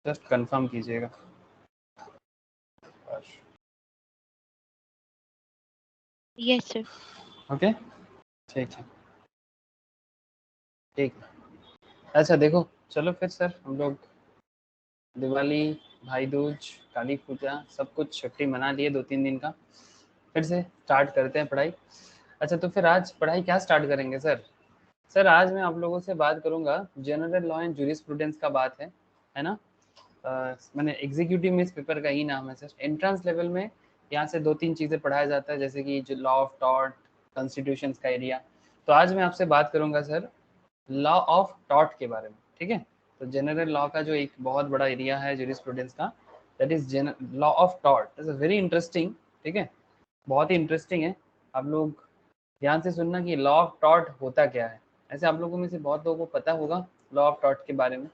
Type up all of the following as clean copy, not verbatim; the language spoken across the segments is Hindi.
जस्ट कंफर्म कीजिएगा। Yes sir. ओके ठीक है ठीक। अच्छा देखो चलो फिर सर हम लोग दिवाली, भाई दूज, काली पूजा सब कुछ छुट्टी मना लिए 2-3 दिन का, फिर से स्टार्ट करते हैं पढ़ाई। अच्छा तो फिर आज पढ़ाई क्या स्टार्ट करेंगे सर? सर आज मैं आप लोगों से बात करूंगा जनरल लॉ एंड जूरिस्प्रूडेंस का बात है ना। मैंने एग्जीक्यूटिव में इस पेपर का ही नाम है सर। एंट्रेंस लेवल में यहाँ से 2-3 चीज़ें पढ़ाया जाता है, जैसे कि जो लॉ ऑफ टॉर्ट, कॉन्स्टिट्यूशंस का एरिया। तो आज मैं आपसे बात करूंगा सर लॉ ऑफ टॉर्ट के बारे में, ठीक है। तो जनरल लॉ का जो एक बहुत बड़ा एरिया है जूरिस्प्रूडेंस का, that is law of tort is very interesting, ठीक है, बहुत ही इंटरेस्टिंग है। आप लोग ध्यान से सुनना कि लॉ ऑफ टॉर्ट होता क्या है। ऐसे आप लोगों में से बहुत लोगों को पता होगा लॉ ऑफ टॉर्ट के बारे में,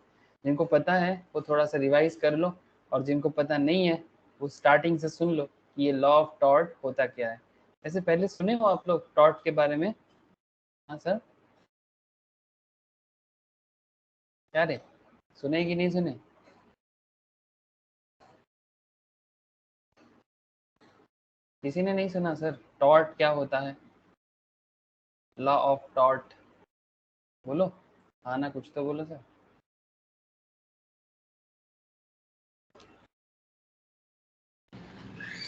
जिनको पता है वो थोड़ा सा रिवाइज कर लो, और जिनको पता नहीं है वो स्टार्टिंग से सुन लो कि ये लॉ ऑफ टॉर्ट होता क्या है। ऐसे पहले सुने हो आप लोग टॉर्ट के बारे में? हाँ सर, क्या रे, सुने कि नहीं सुने? किसी ने नहीं सुना सर टॉर्ट क्या होता है? लॉ ऑफ टॉर्ट बोलो, हाँ ना, कुछ तो बोलो sir.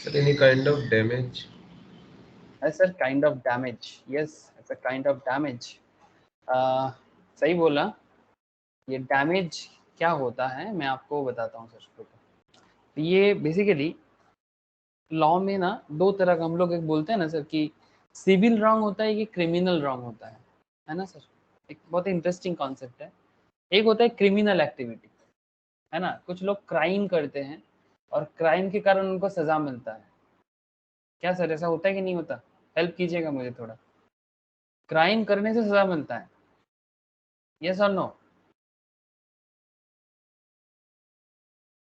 Sir, any kind of damage? Sir kind of damage, yes it's a kind of damage. सही बोला। ये डैमेज क्या होता है मैं आपको बताता हूँ सर। तो ये बेसिकली लॉ में ना दो तरह का हम लोग एक बोलते हैं ना सर कि सिविल रॉन्ग होता है कि क्रिमिनल रॉन्ग होता है ना सर। एक बहुत इंटरेस्टिंग कॉन्सेप्ट है। एक होता है क्रिमिनल एक्टिविटी, है ना, कुछ लोग क्राइम करते हैं और क्राइम के कारण उनको सजा मिलता है। क्या सर ऐसा होता है कि नहीं होता? हेल्प कीजिएगा मुझे थोड़ा। क्राइम करने से सजा मिलता है, यस और no?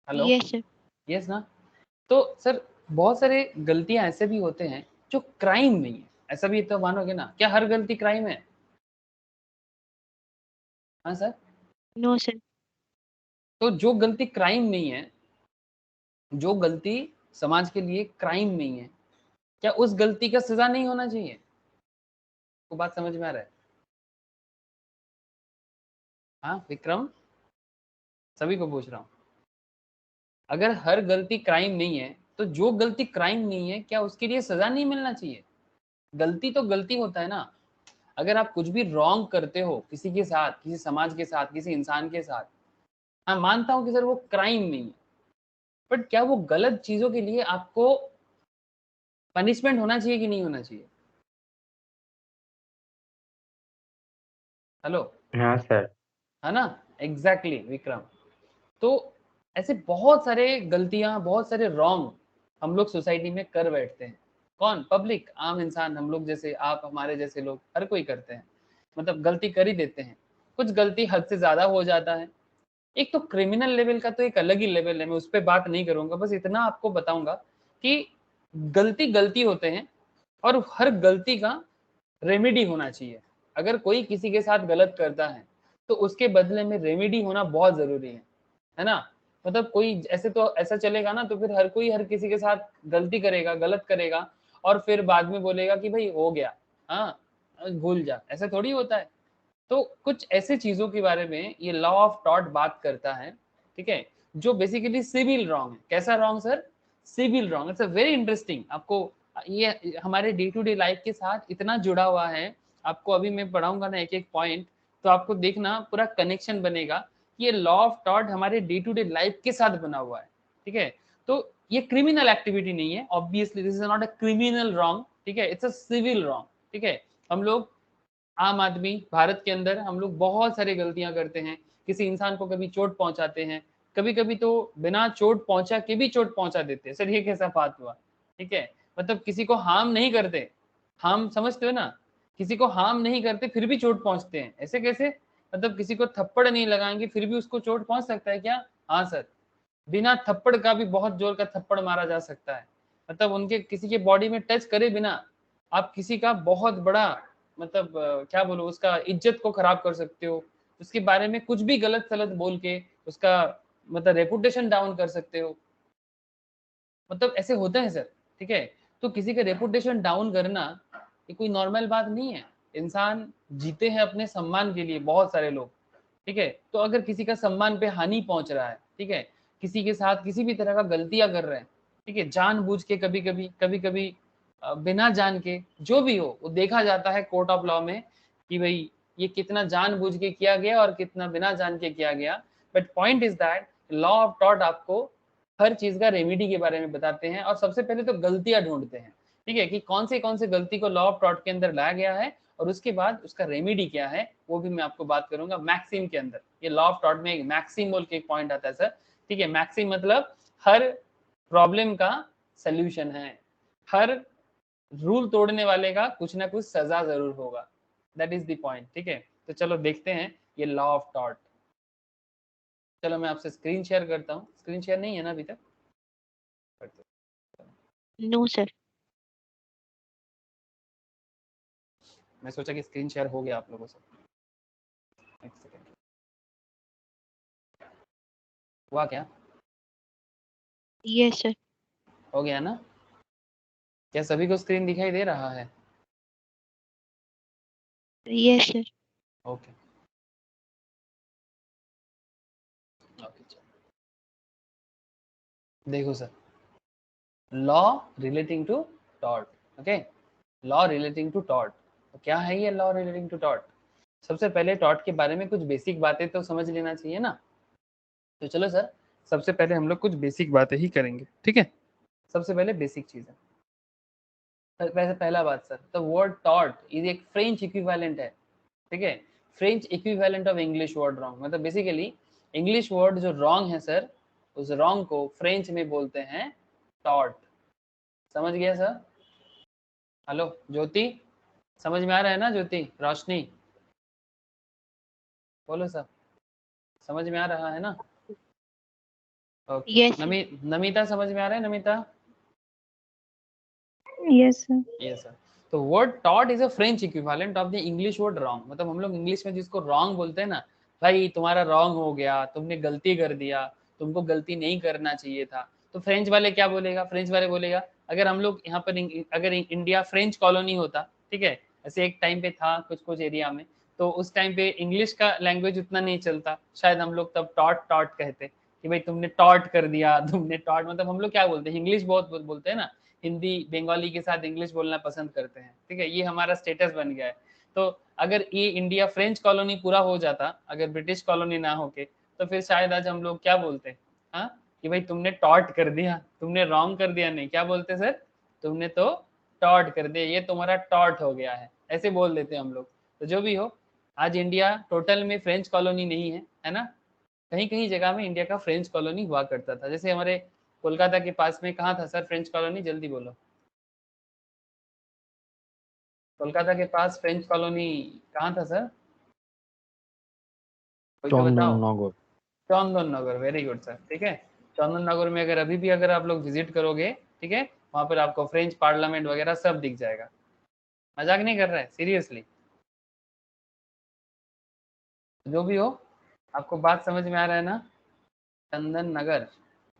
Hello, yes sir. Yes ना। तो सर बहुत सारे गलतियां ऐसे भी होते हैं जो क्राइम नहीं है, ऐसा भी तो मानोगे ना? क्या हर गलती क्राइम है? हाँ सर। No sir. तो जो गलती क्राइम नहीं है, जो गलती समाज के लिए क्राइम नहीं है, क्या उस गलती का सजा नहीं होना चाहिए? को बात समझ में आ रहा है? हाँ विक्रम, सभी को पूछ रहा हूँ। अगर हर गलती क्राइम नहीं है तो जो गलती क्राइम नहीं है क्या उसके लिए सजा नहीं मिलना चाहिए? गलती तो गलती होता है ना। अगर आप कुछ भी रॉन्ग करते हो किसी के साथ, किसी समाज के साथ, किसी इंसान के साथ, हाँ मानता हूं कि सर वो क्राइम नहीं है, बट क्या वो गलत चीजों के लिए आपको पनिशमेंट होना चाहिए कि नहीं होना चाहिए? हेलो। हाँ सर। है ना, एग्जैक्टली विक्रम। तो ऐसे बहुत सारे गलतियां, बहुत सारे रॉन्ग हम लोग सोसाइटी में कर बैठते हैं। कौन? पब्लिक, आम इंसान, हम लोग जैसे, आप हमारे जैसे लोग, हर कोई करते हैं, मतलब गलती कर ही देते हैं। कुछ गलती हद से ज्यादा हो जाता है। एक तो क्रिमिनल लेवल का तो एक अलग ही लेवल है, मैं उस पर बात नहीं करूंगा, बस इतना आपको बताऊंगा कि गलती गलती होते हैं और हर गलती का रेमेडी होना चाहिए। अगर कोई किसी के साथ गलत करता है तो उसके बदले में रेमेडी होना बहुत जरूरी है ना। मतलब कोई ऐसे तो ऐसा चलेगा ना तो फिर हर कोई हर किसी के साथ गलती करेगा, गलत करेगा, और फिर बाद में बोलेगा कि भाई हो गया, हाँ भूल जा, ऐसा थोड़ी होता है। तो कुछ ऐसे चीजों के बारे में ये लॉ ऑफ टॉर्ट बात करता है, ठीक है, जो बेसिकली सिविल रॉन्ग है। कैसा wrong sir? Civil wrong. It's a very interesting. आपको ये हमारे डे टू डे लाइफ के साथ इतना जुड़ा हुआ है। आपको अभी मैं पढ़ाऊंगा ना एक एक पॉइंट, तो आपको देखना पूरा कनेक्शन बनेगा कि ये लॉ ऑफ टॉर्ट हमारे डे टू डे लाइफ के साथ बना हुआ है, ठीक है। तो ये क्रिमिनल एक्टिविटी नहीं है, obviously this is not a criminal wrong, ठीक है, इट्स अ सिविल रॉन्ग, ठीक है। हम लोग आम आदमी भारत के अंदर हम लोग बहुत सारी गलतियां करते हैं। किसी इंसान को कभी चोट पहुंचाते हैं, कभी कभी तो बिना चोट पहुंचा के भी चोट पहुंचा देते हैं। सर ये कैसा बात हुआ? ठीक है, मतलब किसी को हार्म नहीं करते, हार्म समझते हो ना, किसी को हार्म नहीं करते फिर भी चोट पहुंचते हैं, ऐसे कैसे? मतलब किसी को थप्पड़ नहीं लगाएंगे फिर भी उसको चोट पहुंच सकता है क्या? हाँ सर, बिना थप्पड़ का भी बहुत जोर का थप्पड़ मारा जा सकता है। मतलब उनके किसी के बॉडी में टच करे बिना आप किसी का बहुत बड़ा, मतलब क्या बोलो, उसका इज्जत को खराब कर सकते हो। उसके बारे में कुछ भी गलत सलत बोल के उसका मतलब रेपुटेशन डाउन कर सकते हो, मतलब ऐसे होते हैं सर, ठीक है। तो किसी का रेपुटेशन डाउन करना ये कोई नॉर्मल बात नहीं है। इंसान जीते हैं अपने सम्मान के लिए, बहुत सारे लोग, ठीक है। तो अगर किसी का सम्मान पे हानि पहुंच रहा है, ठीक है, किसी के साथ किसी भी तरह का गलतियां कर रहे हैं, ठीक है, जानबूझ के, कभी कभी बिना जान के, जो भी हो वो देखा जाता है कोर्ट ऑफ लॉ में कि भाई ये कितना जानबूझ के किया गया और कितना बिना जान के किया गया। But point is that law of tort आपको हर चीज का रेमेडी के बारे में बताते हैं, और सबसे पहले तो गलतियां ढूंढते हैं, ठीक है, कि कौन से गलती को लॉ ऑफ टॉर्ट के अंदर लाया गया है, और उसके बाद उसका रेमेडी क्या है वो भी मैं आपको बात करूंगा मैक्सिम के अंदर। ये लॉ ऑफ टॉर्ट में एक मैक्सिम बोल के एक पॉइंट आता है सर, ठीक है। मैक्सिम मतलब हर प्रॉब्लम का सोल्यूशन है, हर रूल तोड़ने वाले का कुछ ना कुछ सजा जरूर होगा, दैट इज द पॉइंट, ठीक है। तो चलो देखते हैं ये लॉ ऑफ टॉर्ट। चलो मैं आपसे स्क्रीन शेयर करता हूँ, स्क्रीन शेयर नहीं है ना अभी तक? No sir. मैं सोचा कि स्क्रीन शेयर हो गया आप लोगों से। एक सेकेंड, हुआ क्या? Yes sir. हो गया ना? क्या सभी को स्क्रीन दिखाई दे रहा है? Yes sir. ओके ओके, देखो sir, law relating to tort, okay, law relating to tort. तो क्या है ये लॉ रिलेटिंग टू टॉर्ट? सबसे पहले टॉर्ट के बारे में कुछ बेसिक बातें तो समझ लेना चाहिए ना। तो चलो सर, सबसे पहले हम लोग कुछ बेसिक बातें ही करेंगे, ठीक है। सबसे पहले बेसिक चीज है, वैसे पहला बात sir, the word tort is एक फ्रेंच इक्विवेलेंट है, ठीक है, French equivalent of English word wrong. मतलब बेसिकली इंग्लिश वर्ड जो रॉन्ग है सर, उस रॉन्ग को फ्रेंच में बोलते हैं टॉर्ट। समझ गया सर? हेलो ज्योति, समझ में आ रहा है ना ज्योति? रोशनी बोलो सर, समझ में आ रहा है ना? Okay, yes sir. नमिता समझ में आ रहा है? Namita? Yes sir. Yes sir. तो वर्ड टॉट is a French equivalent of the English word wrong. मतलब हम लोग इंग्लिश में जिसको रॉन्ग बोलते हैं ना, भाई तुम्हारा रॉन्ग हो गया, तुमने गलती कर दिया, तुमको गलती नहीं करना चाहिए था, तो फ्रेंच वाले क्या बोलेगा? फ्रेंच वाले बोलेगा, अगर हम लोग यहाँ पर अगर इंडिया फ्रेंच कॉलोनी होता, ठीक है, ऐसे एक टाइम पे था कुछ कुछ एरिया में, तो उस टाइम पे इंग्लिश का लैंग्वेज उतना नहीं चलता, शायद हम लोग तब टॉट टॉट कहते कि भाई तुमने टॉट कर दिया, तुमने टॉट, मतलब हम लोग क्या बोलते हैं, इंग्लिश बहुत बोलते हैं ना, हिंदी बंगाली के साथ इंग्लिश बोलना पसंद करते हैं, ठीक है, ये हमारा स्टेटस बन गया है। तो अगर ये इंडिया फ्रेंच कॉलोनी पूरा हो जाता, अगर ब्रिटिश कॉलोनी ना होके, तो फिर शायद आज हम लोग क्या बोलते हैं, हाँ, कि भाई तुमने टॉट कर दिया, तुमने रॉन्ग कर दिया, नहीं क्या बोलते सर, तुमने तो टॉट कर दिया, ये तुम्हारा टॉट हो गया है, ऐसे बोल देते हैं हम लोग। तो जो भी हो, आज इंडिया टोटल में फ्रेंच कॉलोनी नहीं है ना, कहीं कहीं जगह में इंडिया का फ्रेंच कॉलोनी हुआ करता था। जैसे हमारे कोलकाता के पास में कहाँ था सर फ्रेंच कॉलोनी, जल्दी बोलो। कोलकाता के पास फ्रेंच कॉलोनी कहाँ था सर? कोई तो बताओ। Chandannagar. Chandan Nagar, very good sir, ठीक है। चंदन नगर में अगर अभी भी अगर आप लोग विजिट करोगे, ठीक है, वहां पर आपको फ्रेंच पार्लियामेंट वगैरह सब दिख जाएगा। मजाक नहीं कर रहे हैं, सीरियसली। जो भी हो, आपको बात समझ में आ रहा है ना? चंदन नगर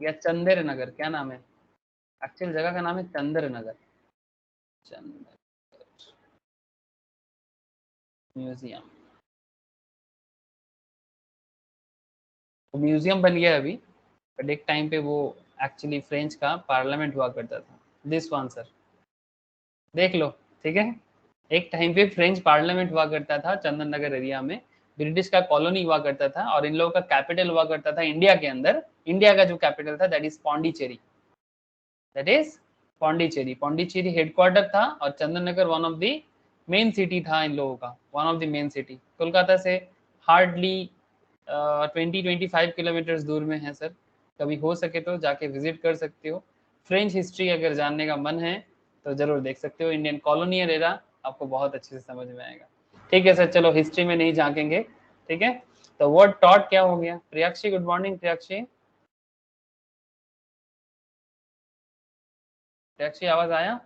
या चंदेर नगर, क्या नाम है? एक्चुअल जगह का नाम है चंदेर नगर। चंदेर म्यूजियम, तो म्यूजियम बन गया अभी, बट एक टाइम पे वो एक्चुअली फ्रेंच का पार्लियामेंट हुआ करता था। दिस वन सर, देख लो, ठीक है, एक टाइम पे फ्रेंच पार्लियामेंट हुआ करता था चंदन नगर एरिया में, ब्रिटिश का कॉलोनी हुआ करता था, और इन लोगों का कैपिटल हुआ करता था इंडिया के अंदर। इंडिया का जो कैपिटल था that is Pondicherry, that is Pondicherry. Pondicherry headquarter था, और Chandannagar one of the main city था इन लोगों का, one of the main city. Kolkata से हार्डली 20-25 किलोमीटर दूर में है सर। कभी हो सके तो जाके विजिट कर सकते हो। फ्रेंच हिस्ट्री अगर जानने का मन है तो जरूर देख सकते हो, इंडियन कॉलोनियल एरा आपको बहुत अच्छे से समझ में आएगा। ठीक है सर, चलो हिस्ट्री में नहीं झांकेंगे, ठीक है। तो वर्ड टॉट क्या हो गया? Priyakshi, good morning Priyakshi. प्रियाक्षी आवाज आया?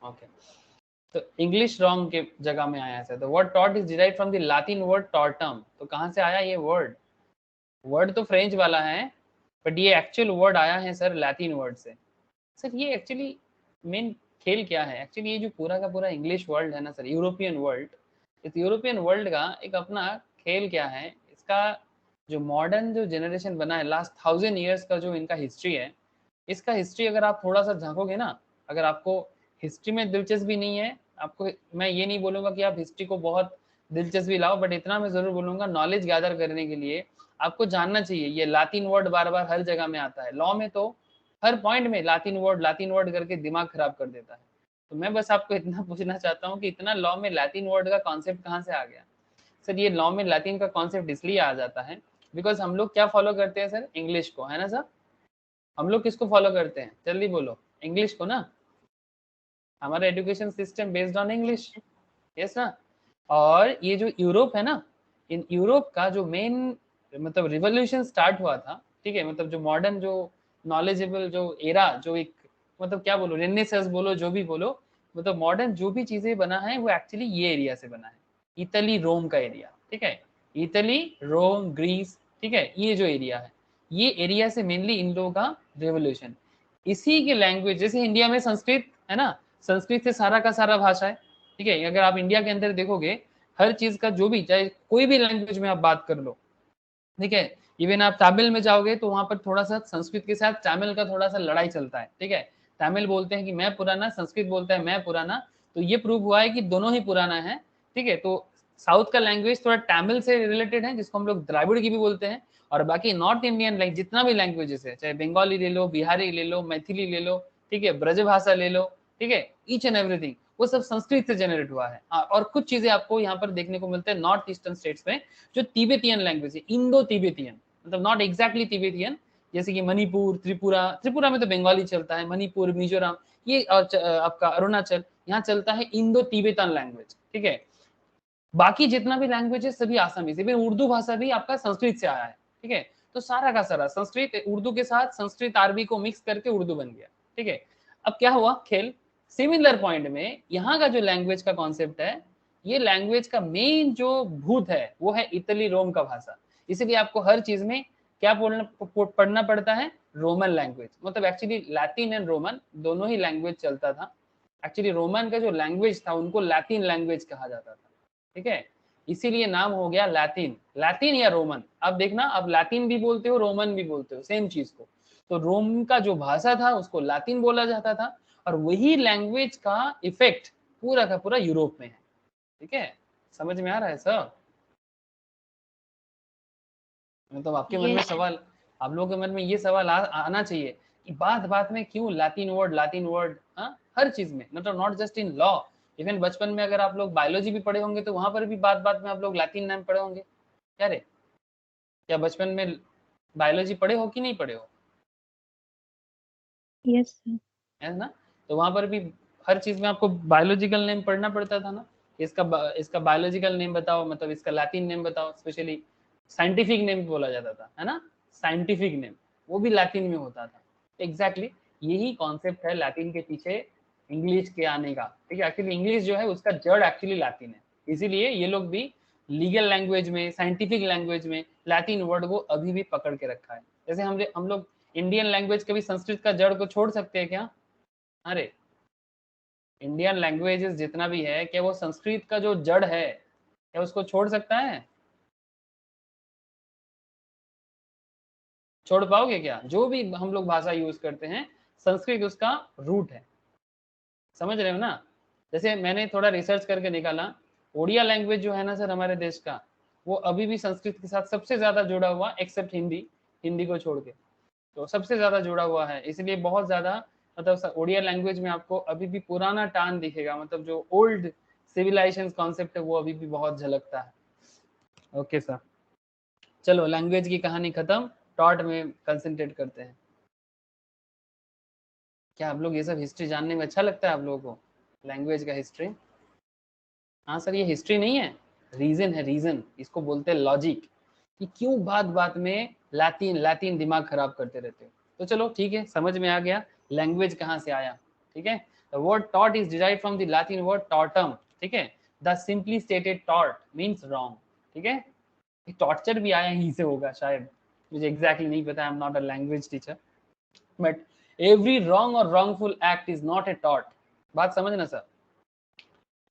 ओके, तो इंग्लिश रॉन्ग के जगह में आया है। तो वर्ड टॉट is derived from the Latin word टॉर्टम। तो कहाँ से आया ये वर्ड? वर्ड तो फ्रेंच वाला है, बट ये एक्चुअल वर्ड आया है सर लैटिन वर्ड से। सर ये एक्चुअली मेन खेल क्या है? एक्चुअली ये जो पूरा का पूरा इंग्लिश वर्ल्ड है ना सर, यूरोपियन वर्ल्ड, इस यूरोपियन वर्ल्ड का एक अपना खेल क्या है, इसका जो मॉडर्न जो जनरेशन बना है, लास्ट 1000 ईयर्स का जो इनका हिस्ट्री है, इसका हिस्ट्री अगर आप थोड़ा सा झांकोगे ना, अगर आपको हिस्ट्री में दिलचस्पी नहीं है, आपको, मैं ये नहीं बोलूंगा कि आप हिस्ट्री को बहुत दिलचस्पी लाओ, बट इतना मैं जरूर बोलूंगा नॉलेज गैदर करने के लिए आपको जानना चाहिए। ये लातिन वर्ड बार बार हर जगह में आता है, लॉ में तो हर पॉइंट में लातिन वर्ड करके दिमाग खराब कर देता है। तो मैं बस आपको इतना पूछना चाहता हूँ कि इतना लॉ में लैटिन वर्ड का कॉन्सेप्ट कहाँ से आ गया? सर ये लॉ में लैटिन का कॉन्सेप्ट इसलिए आ जाता है बिकॉज हम लोग क्या फॉलो करते हैं सर? इंग्लिश को, है ना सर? हम लोग किसको फॉलो करते हैं? जल्दी बोलो। इंग्लिश को ना। हमारा education system based on English, yes ना। और ये जो यूरोप है ना, इन यूरोप का जो मेन मतलब रिवॉल्यूशन स्टार्ट हुआ था, ठीक है, मतलब जो मॉडर्न जो नॉलेजेबल जो एरा, जो एक मतलब क्या बोलो, रेनेसांस बोलो, जो भी बोलो, मतलब मॉडर्न जो भी चीजें बना है वो एक्चुअली ये एरिया से बना है, इटली रोम का एरिया, ठीक है, इटली रोम ग्रीस, ठीक है, ये जो एरिया है, ये एरिया से मेनली इन लोगों का रेवोल्यूशन। इसी के लैंग्वेज, जैसे इंडिया में संस्कृत है ना, संस्कृत से सारा का सारा भाषा है, ठीक है। अगर आप इंडिया के अंदर देखोगे हर चीज का जो भी, चाहे कोई भी लैंग्वेज में आप बात कर लो, ठीक है, इवन आप तमिल में जाओगे तो वहां पर थोड़ा सा संस्कृत के साथ तमिल का थोड़ा सा लड़ाई चलता है, ठीक है। तमिल बोलते हैं कि मैं पुराना, संस्कृत बोलता है मैं पुराना, तो ये प्रूव हुआ है कि दोनों ही पुराना है, ठीक है। तो साउथ का लैंग्वेज थोड़ा तमिल से रिलेटेड है, जिसको हम लोग द्राविड़ की भी बोलते हैं, और बाकी नॉर्थ इंडियन लैंग्वेज जितना भी लैंग्वेजेस है, चाहे बंगाली ले लो, बिहारी ले लो, मैथिली ले लो, ठीक है, ब्रज भाषा ले लो, ठीक है, ईच एंड एवरीथिंग वो सब संस्कृत से जनरेट हुआ है। और कुछ चीजें आपको यहाँ पर देखने को मिलते हैं नॉर्थ ईस्टर्न स्टेट्स में, जो तिब्बतियन लैंग्वेज है, इंडो तिब्बतियन, मतलब नॉट एग्जैक्टली तिब्बतियन, जैसे कि मणिपुर, त्रिपुरा, त्रिपुरा में तो बंगाली चलता है, मणिपुर, मिजोरम, ये आपका अरुणाचल, यहाँ चलता है इंडो तिब्बतन लैंग्वेज, ठीक है। बाकी जितना भी लैंग्वेज है सभी आसामी से, उर्दू भाषा भी आपका संस्कृत से आया है, ठीक है। तो सारा का सारा संस्कृत उर्दू के साथ संस्कृत अरबी को मिक्स करके उर्दू बन गया, ठीक है। अब क्या हुआ खेल, सिमिलर पॉइंट में यहाँ का जो लैंग्वेज का कॉन्सेप्ट है, ये लैंग्वेज का मेन जो भूत है वो है इटली रोम का भाषा। इसीलिए आपको हर चीज में क्या पढ़ना पड़ता है? रोमन लैंग्वेज, मतलब एक्चुअली लैटिन एंड रोमन दोनों ही लैंग्वेज चलता था। एक्चुअली रोमन का जो लैंग्वेज था उनको लैटिन लैंग्वेज कहा जाता था, ठीक है, इसीलिए नाम हो गया लैटिन। लैटिन या रोमन, अब देखना, अब लैटिन भी बोलते हो रोमन भी बोलते हो, सेम चीज को। तो रोम का जो भाषा था उसको लैटिन बोला जाता था, और वही लैंग्वेज का इफेक्ट पूरा का पूरा यूरोप में है, ठीक है। समझ में आ रहा है सर? मतलब आपके मन में यस सर। सवाल, आप लोगों के मन में ये सवाल आना चाहिए कि बात बात में क्यों लैटिन वर्ड, हाँ, हर चीज में, मतलब not just in law, even बचपन में अगर आप लोग बायोलॉजी भी पढ़े होंगे तो वहां पर भी बात बात में आप लोग लैटिन नाम पढ़े होंगे। क्या रे, क्या बचपन में बायोलॉजी पढ़े हो कि नहीं पढ़े हो? Yes sir. है ना। तो वहां पर भी हर चीज में आपको बायोलॉजिकल नेम पढ़ना पड़ता था ना, इसका बायोलॉजिकल नेम बताओ, मतलब इसका लैटिन नेम बताओ, स्पेशली साइंटिफिक नेम बोला जाता था, है ना, साइंटिफिक नेम, वो भी लैटिन में होता था। एग्जैक्टली यही कॉन्सेप्ट है लैटिन के पीछे इंग्लिश के आने का, ठीक है। एक्चुअली इंग्लिश जो है उसका जड़ एक्चुअली लैटिन है, इसीलिए ये लोग भी लीगल लैंग्वेज में, साइंटिफिक लैंग्वेज में लैटिन वर्ड को अभी भी पकड़ के रखा है। जैसे हम लोग इंडियन लैंग्वेज कभी संस्कृत का जड़ को छोड़ सकते हैं क्या? अरे, इंडियन लैंग्वेजेस जितना भी है, क्या वो संस्कृत का जो जड़ है क्या उसको छोड़ सकता है? छोड़ पाओगे क्या? जो भी हम लोग भाषा यूज करते हैं, संस्कृत उसका रूट है, समझ रहे हो ना। जैसे मैंने थोड़ा रिसर्च करके निकाला, ओडिया लैंग्वेज जो है ना सर हमारे देश का, वो अभी भी संस्कृत के साथ सबसे ज्यादा जुड़ा हुआ, एक्सेप्ट हिंदी, हिंदी को छोड़ के, तो सबसे ज्यादा जुड़ा हुआ है। इसलिए बहुत ज्यादा, मतलब ओडिया लैंग्वेज में आपको अभी भी पुराना टान दिखेगा, मतलब जो ओल्ड सिविलाइजेशन कॉन्सेप्ट है वो अभी भी बहुत झलकता है। ओके सर, चलो लैंग्वेज की कहानी खत्म, टॉट में कंसंट्रेट करते हैं। क्या आप लोग ये सब हिस्ट्री जानने में अच्छा लगता है आप लोगों को, लैंग्वेज का हिस्ट्री? हाँ सर, ये हिस्ट्री नहीं है, रीजन है, रीजन, इसको बोलते हैं लॉजिक, कि क्यों बात बात में लैटिन लैटिन दिमाग खराब करते रहते हो। तो चलो ठीक है, समझ में आ गया लैंग्वेज कहाँ से आया, ठीक है। द वर्ड टॉट is derived from the Latin word टॉर्टम, ठीक है, the simply stated tort means wrong, ठीक है, टॉर्चर भी आया यहीं से होगा शायद, मुझे एग्जैक्टली नहीं पता, I am not a language teacher, but every wrong और wrongful act is not a tort, बात समझना सर,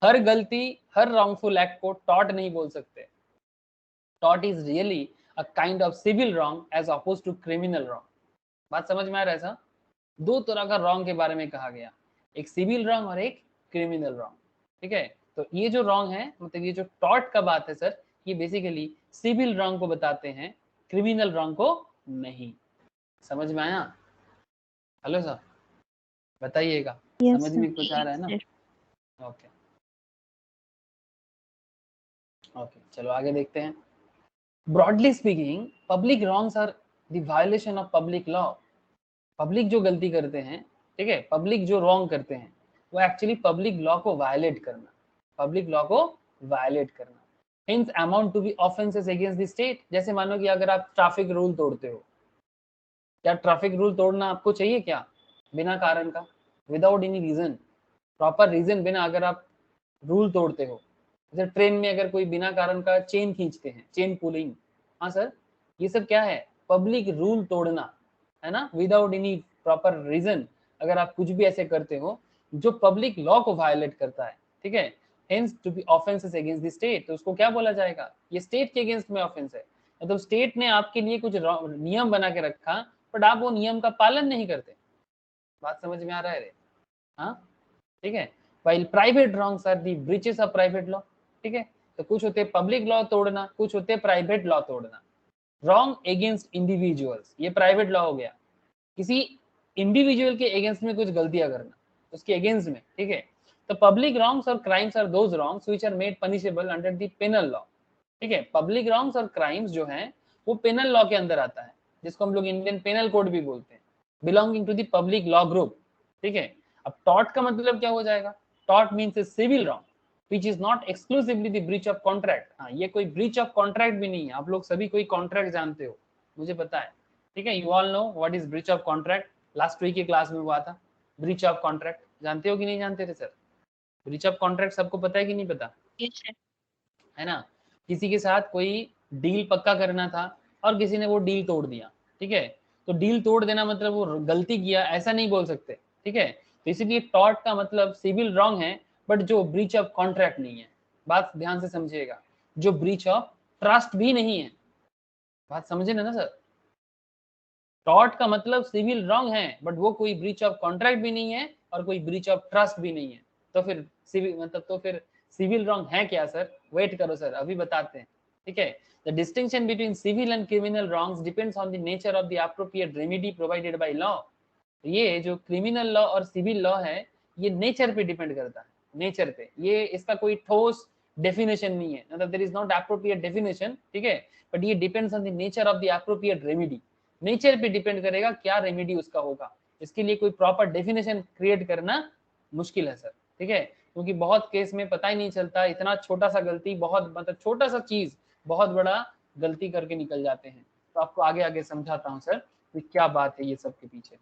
हर गलती हर रॉन्गफुल एक्ट को टॉर्ट नहीं बोल सकते, tort is really a kind of civil wrong as oppose to criminal wrong, बात समझ में आ रहा है ऐसा, दो तरह का रॉन्ग के बारे में कहा गया, एक सिविल रॉन्ग और एक क्रिमिनल रॉन्ग, ठीक है, तो ये जो रॉन्ग है मतलब ये जो टॉर्ट का बात है सर, ये बेसिकली सिविल रॉन्ग को बताते हैं, क्रिमिनल रॉन्ग को नहीं, समझ में आया, हेलो सर बताइएगा, यस समझ सर। में कुछ आ रहा है ना, ओके ओके, चलो आगे देखते हैं, broadly speaking public wrongs are the violation of public law, public जो गलती करते हैं, ठीक है, पब्लिक जो रॉन्ग करते हैं वो एक्चुअली पब्लिक लॉ को वायलेट करना, पब्लिक लॉ को वायलेट करना, hence amount to be offences against the state, जैसे मानो कि अगर आप ट्रैफिक रूल तोड़ते हो, क्या ट्रैफिक रूल तोड़ना आपको चाहिए क्या, बिना कारण का, without any reason, proper reason बिना अगर आप रूल तोड़ते हो, जैसे ट्रेन में अगर कोई बिना कारण का चेन खींचते हैं, चेन पुलिंग, हाँ सर, ये सब क्या है, पब्लिक रूल तोड़ना है ना, विदाउट एनी प्रॉपर रीजन, अगर आप कुछ भी ऐसे करते हो जो पब्लिक लॉ को वायलेट करता है, ठीक है, hence to be offences against the state, तो उसको क्या बोला जाएगा, ये स्टेट के अगेंस्ट में ऑफेंस है, मतलब स्टेट ने आपके लिए कुछ नियम बना के रखा बट आप वो नियम का पालन नहीं करते, बात समझ में आ रहा है रे, हाँ ठीक है, while private wrongs are the breaches of private law, ठीक है, तो कुछ होते पब्लिक लॉ तोड़ना, कुछ होते प्राइवेट लॉ तोड़ना, रॉन्ग अगेंस्ट इंडिविजुअल्स ये प्राइवेट लॉ हो गया, किसी इंडिविजुअल के अगेंस्ट में कुछ गलतियां करना उसके अगेंस्ट में, ठीक है, तो पब्लिक रॉन्ग्स और crimes are those wrongs which are made punishable under the penal law, ठीक है, पब्लिक रॉन्ग्स और क्राइम्स जो हैं वो पेनल लॉ के अंदर आता है, जिसको हम लोग इंडियन पेनल कोड भी बोलते हैं, belonging to the public law group, ठीक है, अब टॉर्ट का मतलब क्या हो जाएगा, tort means a civil wrong which is not exclusively the breach of contract, हाँ ये कोई breach of contract भी नहीं है, आप लोग सभी कोई कॉन्ट्रैक्ट जानते हो, मुझे पता है, ठीक है, you all know what is breach of contract, last week की क्लास में हुआ था, ब्रीच ऑफ कॉन्ट्रैक्ट जानते हो कि नहीं जानते थे सर, ब्रीच ऑफ कॉन्ट्रैक्ट सबको पता है कि नहीं पता, है ना, किसी के साथ कोई डील पक्का करना था और किसी ने वो डील तोड़ दिया, ठीक है, तो डील तोड़ देना मतलब वो गलती किया ऐसा नहीं बोल सकते, ठीक है, तो इसीलिए टॉर्ट का मतलब सिविल रॉन्ग है बट जो ब्रीच ऑफ कॉन्ट्रैक्ट नहीं है, बात ध्यान से समझिएगा, जो ब्रीच ऑफ ट्रस्ट भी नहीं है, बात समझे ना सर, टॉर्ट का मतलब सिविल रॉन्ग है बट वो कोई ब्रीच ऑफ कॉन्ट्रैक्ट भी नहीं है और कोई ब्रीच ऑफ ट्रस्ट भी नहीं है, तो फिर सिविल मतलब तो फिर सिविल रॉन्ग है क्या सर, वेट करो सर अभी बताते हैं, ठीक है, the distinction between civil and criminal wrongs depends on the nature of the appropriate remedy provided by law, ये जो क्रिमिनल लॉ और सिविल लॉ है ये नेचर पे डिपेंड करता है, नेचर पे, ये इसका कोई ठोस डेफिनेशन नहीं है, मतलब there is not appropriate definition, ठीक है, बट ये depends on the nature of the appropriate remedy, nature पे डिपेंड करेगा क्या रेमेडी उसका होगा, इसके लिए कोई प्रॉपर डेफिनेशन क्रिएट करना मुश्किल है सर, ठीक है, क्योंकि बहुत केस में पता ही नहीं चलता, इतना छोटा सा गलती बहुत मतलब छोटा सा चीज बहुत बड़ा गलती करके निकल जाते हैं, तो आपको आगे आगे समझाता हूँ सर कि क्या बात है ये सब के पीछे,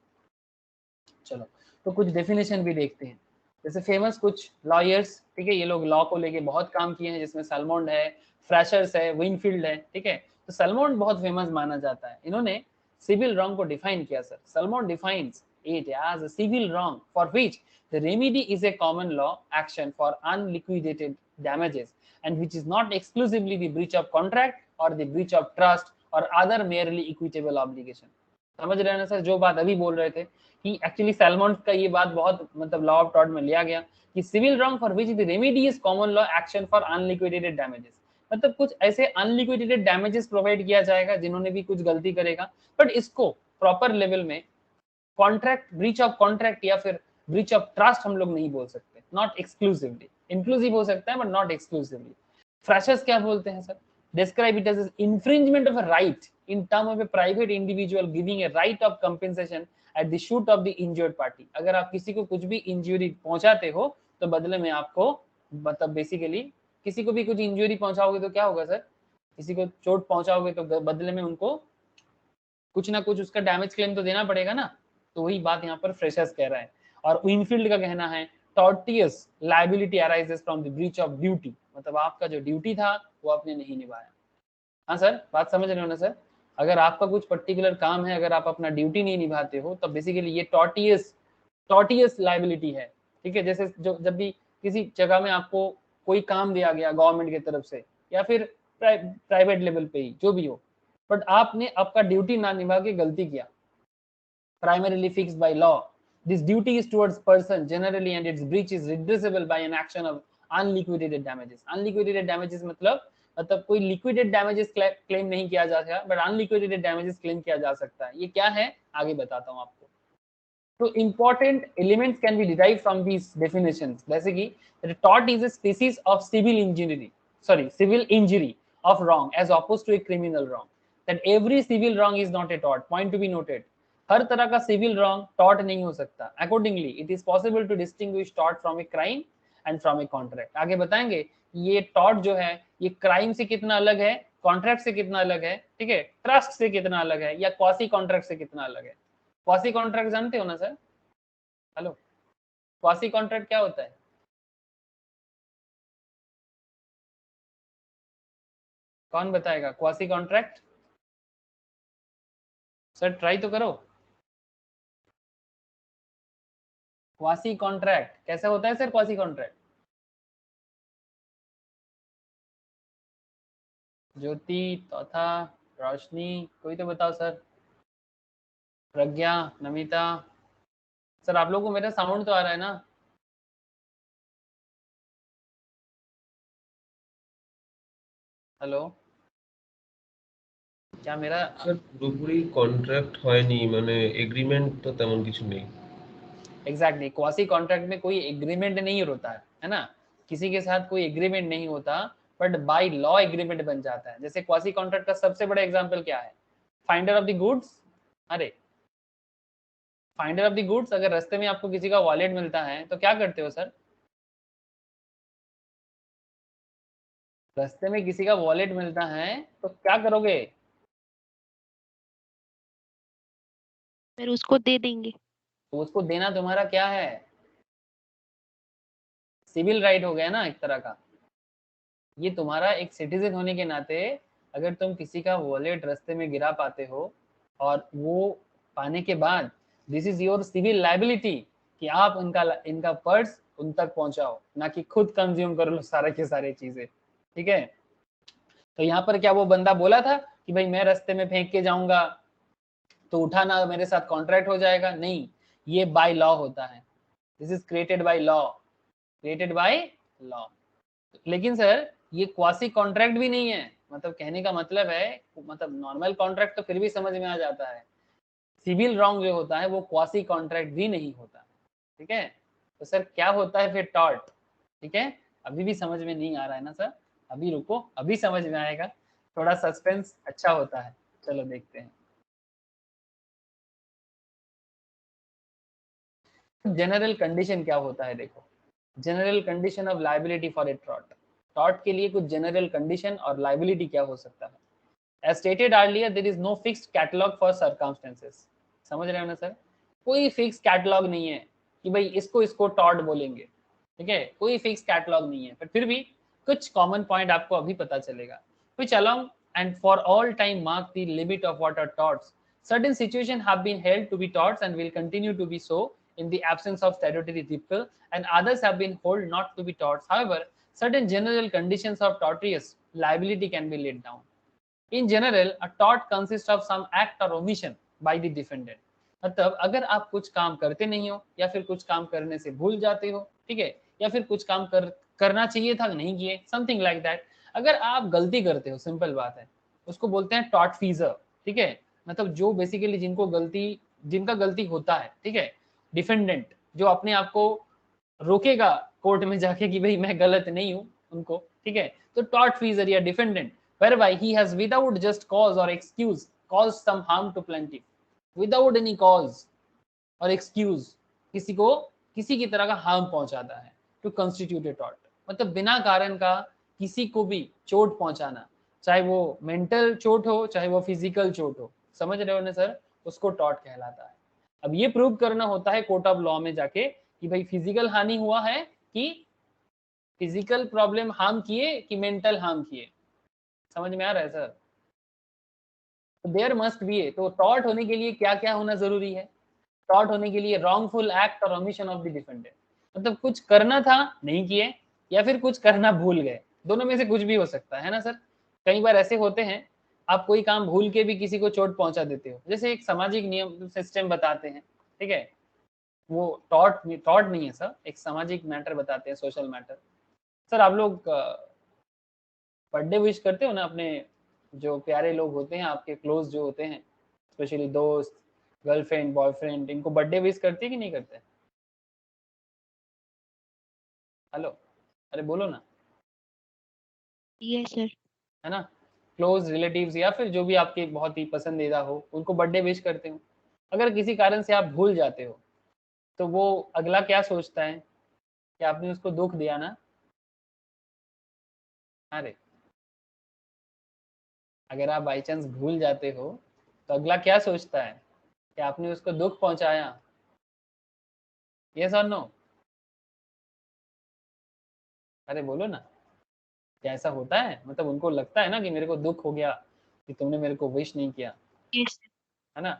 चलो तो कुछ डेफिनेशन भी देखते हैं, जैसे फेमस कुछ लॉयर्स, ठीक है, ये लोग लॉ को लेके बहुत काम किए हैं, जिसमें सलमोंड है, फ्रैशर्स है, विनफील्ड है, ठीक है, तो सलमोंड बहुत फेमस माना जाता है, इन्होंने सिविल रॉन्ग को डिफाइन किया sir, Salmond defines it as a civil wrong for which the remedy is a common law action for unliquidated damages and which is not exclusively the breach of contract or the breach of trust or other merely equitable obligation, समझ रहे हैं ना सर, जो बात अभी बोल रहे थे कि एक्चुअली सैलमोन का ये बात बहुत मतलब लॉ ऑफ टॉर्ट में लिया गया कि civil wrong for which the remedy is common law action for unliquidated damages, मतलब कुछ ऐसे अनलिक्विडेटेड डैमेजेस प्रोवाइड किया जाएगा जिन्होंने भी कुछ गलती करेगा, बट इसको प्रॉपर लेवल में कॉन्ट्रैक्ट ब्रीच ऑफ कॉन्ट्रैक्ट या फिर ब्रीच ऑफ ट्रस्ट हम लोग नहीं बोल सकते, नॉट एक्सक्लूसिवली, इंक्लूसिव हो सकता है बट नॉट एक्सक्लूसिवली, फ्रैशर्स क्या बोलते हैं sir, describe it as infringement of a right in term of a private individual giving a right of compensation at the suit of the injured party, अगर आप किसी को कुछ भी इंजरी पहुंचाते हो तो बदले में आपको मतलब बेसिकली किसी को भी कुछ इंजरी पहुंचाओगे तो क्या होगा सर, किसी को चोट पहुंचाओगे तो बदले में उनको कुछ ना कुछ उसका डैमेज क्लेम तो देना पड़ेगा ना, तो वही बात यहाँ पर फ्रेशर्स कह रहा है, और विनफील्ड का कहना है tortious liability arises from the breach of duty, मतलब आपका जो ड्यूटी था वो आपने नहीं निभाया। हाँ सर, बात समझ रहे हो ना सर? अगर आपका कुछ पर्टिकुलर काम है, अगर आप अपना ड्यूटी नहीं निभाते हो तब बेसिकली ये टॉर्टियस लायबिलिटी है। ठीक है, जैसे जो जब भी किसी जगह में आपको कोई काम दिया गया गवर्नमेंट की तरफ से या फिर प्राइवेट लेवल पे ही जो भी हो, बट आपने आपका ड्यूटी ना निभा के गलती किया, primarily fixed by law. This duty is towards person generally and its breach is redressable by an action of unliquidated damages. Unliquidated damages मतलब कोई liquidated damages claim नहीं किया जा सकता, but unliquidated damages claim किया जा सकता है। ये क्या है आगे बताता हूँ आपको। तो important elements can be derived from these definitions, जैसे कि tort is a species of civil injury of wrong as opposed to a criminal wrong. That every civil wrong is not a tort. Point to be noted. हर तरह का सिविल रॉन्ग टॉर्ट नहीं हो सकता। Accordingly it is possible to distinguish tort from a crime and from a contract. आगे बताएंगे ये टॉर्ट जो है ये क्राइम से कितना अलग है, कॉन्ट्रैक्ट से कितना अलग है, ठीक है, ट्रस्ट से कितना अलग है, या क्वासी कॉन्ट्रैक्ट से कितना अलग है। क्वासी कॉन्ट्रैक्ट जानते हो ना सर? हेलो, क्वासी कॉन्ट्रैक्ट क्या होता है? कौन बताएगा क्वासी कॉन्ट्रैक्ट? सर ट्राई तो करो। क्वासी कॉन्ट्रैक्ट कैसा होता है सर? क्वासी कॉन्ट्रैक्ट ज्योति, तथा, रोशनी, कोई तो बताओ सर। प्रज्ञा, नमिता, सर आप लोगों को मेरा साउंड तो आ रहा है ना? हेलो, क्या मेरा স্যার পুরোপুরি কন্ট্রাক্ট হয়নি, মানে এগ্রিমেন্ট তো তেমন কিছু নেই। एग्जैक्टली क्वासी कॉन्ट्रैक्ट में कोई एग्रीमेंट नहीं होता है ना, किसी के साथ कोई एग्रीमेंट नहीं होता, बट बाय लॉ एग्रीमेंट बन जाता है। जैसे क्वासी कॉन्ट्रैक्ट का सबसे बड़ा एग्जांपल क्या है? Finder of the goods. अरे फाइंडर ऑफ द गुड्स, अगर रास्ते में आपको किसी का वॉलेट मिलता है तो क्या करते हो सर? रास्ते में किसी का वॉलेट मिलता है तो क्या करोगे? फिर उसको दे देंगे। तो उसको देना तुम्हारा क्या है? सिविल राइट हो गया ना एक तरह का। ये तुम्हारा एक सिटीजन होने के नाते अगर तुम किसी का वॉलेट रास्ते में गिरा पाते हो और वो पाने के बाद this is your civil liability कि आप इनका पर्स उन तक पहुंचाओ, ना कि खुद कंज्यूम कर लो सारे के सारे चीजें। ठीक है, तो यहाँ पर क्या वो बंदा बोला था कि भाई मैं रास्ते में फेंक के जाऊंगा तो उठाना मेरे साथ कॉन्ट्रैक्ट हो जाएगा? नहीं, ये बाय लॉ होता है। This is created by law, created by law. लेकिन सर ये क्वासी कॉन्ट्रैक्ट भी नहीं है, मतलब कहने का मतलब है, मतलब नॉर्मल कॉन्ट्रैक्ट तो फिर भी समझ में आ जाता है, सिविल रॉन्ग जो होता है वो क्वासी कॉन्ट्रैक्ट भी नहीं होता। ठीक है, तो सर क्या होता है फिर? टॉर्ट। ठीक है, अभी भी समझ में नहीं आ रहा है ना सर? अभी रुको, अभी समझ में आएगा, थोड़ा सस्पेंस अच्छा होता है। चलो देखते हैं। जनरल कंडीशन क्या होता है? देखो, general condition of liability for a tort. Tort के लिए कुछ जनरल कंडीशन और लायबिलिटी क्या हो सकता है? As stated earlier, there is no fixed catalog for circumstances. समझ रहे हो ना सर? कोई फिक्स कैटलॉग नहीं है कि भाई इसको इसको टॉर्ट बोलेंगे। ठीक है, कोई फिक्स कैटलॉग नहीं है, पर फिर भी कुछ कॉमन पॉइंट आपको अभी पता चलेगा। Which along and for all time mark the limit of what are torts. Certain situations have been held to be torts and will continue to be so in the absence of statutory repeal, and others have been held not to be torts. However, certain general conditions of tortious liability can be laid down. In general, a tort consists of some act or omission by the defendant. मतलब अगर आप कुछ काम करते नहीं हो या फिर कुछ काम करने से भूल जाते हो, ठीक है, या फिर कुछ काम करना चाहिए था नहीं किए, समथिंग लाइक दैट। अगर आप गलती करते हो, सिंपल बात है, उसको बोलते हैं टॉर्ट फीजर। ठीक है, मतलब जो बेसिकली जिनका गलती होता है, ठीक है, डिफेंडेंट जो अपने आप को रोकेगा कोर्ट में जाके कि भाई मैं गलत नहीं हूं उनको। ठीक है, तो टॉर्ट फीजर या defendant whereby he has without just cause or excuse caused some harm to plaintiff, without any cause or excuse किसी को किसी की तरह का हार्म पहुंचाता है, to constitute a tort। मतलब बिना कारण का किसी को भी चोट पहुंचाना, चाहे वो मेंटल चोट हो चाहे वो फिजिकल चोट हो, समझ रहे हो ना सर, उसको टॉर्ट कहलाता है। अब ये प्रूव करना होता है कोर्ट ऑफ लॉ में जाके कि भाई फिजिकल हानि हुआ है कि फिजिकल प्रॉब्लम हार्म किए कि मेंटल हार्म किए। समझ में आ रहा है सर? तो देयर मस्ट बी, तो टॉर्ट होने के लिए क्या क्या होना जरूरी है? टॉर्ट होने के लिए रॉन्गफुल एक्ट और ओमिशन ऑफ द डिफेंडेंट, मतलब कुछ करना था नहीं किए, या फिर कुछ करना भूल गए, दोनों में से कुछ भी हो सकता है ना सर? कई बार ऐसे होते हैं, आप कोई काम भूल के भी किसी को चोट पहुंचा देते हो, जैसे एक सामाजिक नियम सिस्टम बताते हैं, ठीक है, वो टॉर्ट नहीं है सर, एक सामाजिक मैटर बताते हैं, सोशल मैटर। सर आप लोग बर्थडे विश करते हो ना अपने जो प्यारे लोग होते हैं, आपके क्लोज जो होते हैं, स्पेशली दोस्त, गर्लफ्रेंड, बॉयफ्रेंड, इनको बर्थडे विश करते हैं कि नहीं करते? हेलो, अरे बोलो ना। Yes sir. है ना? क्लोज रिलेटिव्स या फिर जो भी आपके बहुत ही पसंदीदा हो, उनको बर्थडे विश करते हो। अगर किसी कारण से आप भूल जाते हो, तो वो अगला क्या सोचता है कि आपने उसको दुख दिया ना? अरे, अगर आप बाई चांस भूल जाते हो, तो अगला क्या सोचता है कि आपने उसको दुख पहुंचाया? यस और नो? अरे बोलो ना, क्या ऐसा होता है? मतलब उनको लगता है ना कि मेरे को दुख हो गया कि तुमने मेरे को विश नहीं किया, यस। है ना?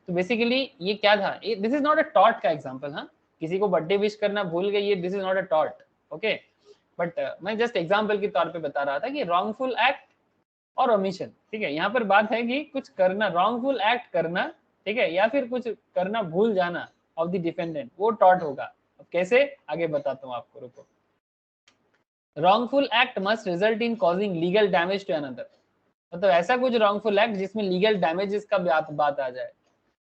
तो बेसिकली ये क्या था, this is not a tort का एग्जांपल। हाँ, किसी को बर्थडे विश करना भूल गए, ये this is not a tort, okay. But मैं जस्ट एग्जांपल के तौर पे बता रहा था कि रॉन्गफुल एक्ट और ओमिशन, ठीक है, यहाँ पर बात है कि कुछ करना, रॉन्गफुल एक्ट करना, ठीक है, या फिर कुछ करना भूल जाना ऑफ द डिफेंडेंट, वो टॉर्ट होगा। अब कैसे, आगे बताता हूँ आपको, रुको। Wrongful act must result in causing legal damage to another, मतलब ऐसा कुछ रॉन्गफुल एक्ट जिसमें लीगल डैमेजेस का बात आ जाए।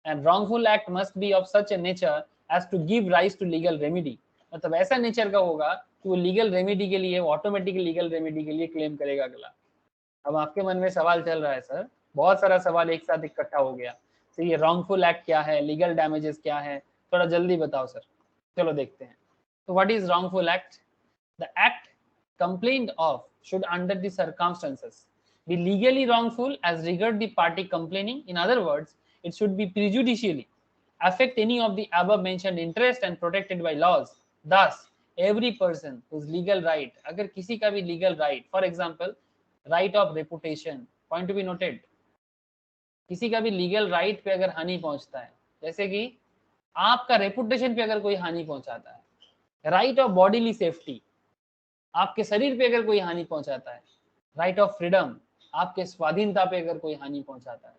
And wrongful act must be of such a nature as to give rise to legal remedy, मतलब ऐसा नेचर का होगा कि वो लीगल रेमेडी के लिए, ऑटोमेटिक लीगल रेमेडी के लिए क्लेम करेगा अगला। अब आपके मन में सवाल चल रहा है सर, बहुत सारा सवाल एक साथ इकट्ठा हो गया, तो ये रॉन्गफुल एक्ट क्या है, लीगल डैमेजेस क्या है, थोड़ा जल्दी बताओ सर। चलो देखते हैं। तो what is wrongful act? The act complained of should, under the circumstances, be legally wrongful as regard the party complaining. In other words, it should be prejudicially affect any of the above mentioned interest and protected by laws. Thus, every person whose legal right, अगर किसी का भी legal right, for example, right of reputation, point to be noted, किसी का भी लीगल राइट पे अगर हानि पहुंचता है, जैसे कि आपका रेपुटेशन पे अगर कोई हानि पहुंचाता है, राइट ऑफ बॉडीली सेफ्टी, आपके शरीर पे अगर कोई हानि पहुंचाता है, राइट ऑफ फ्रीडम, आपके स्वाधीनता पे अगर कोई हानि पहुंचाता है।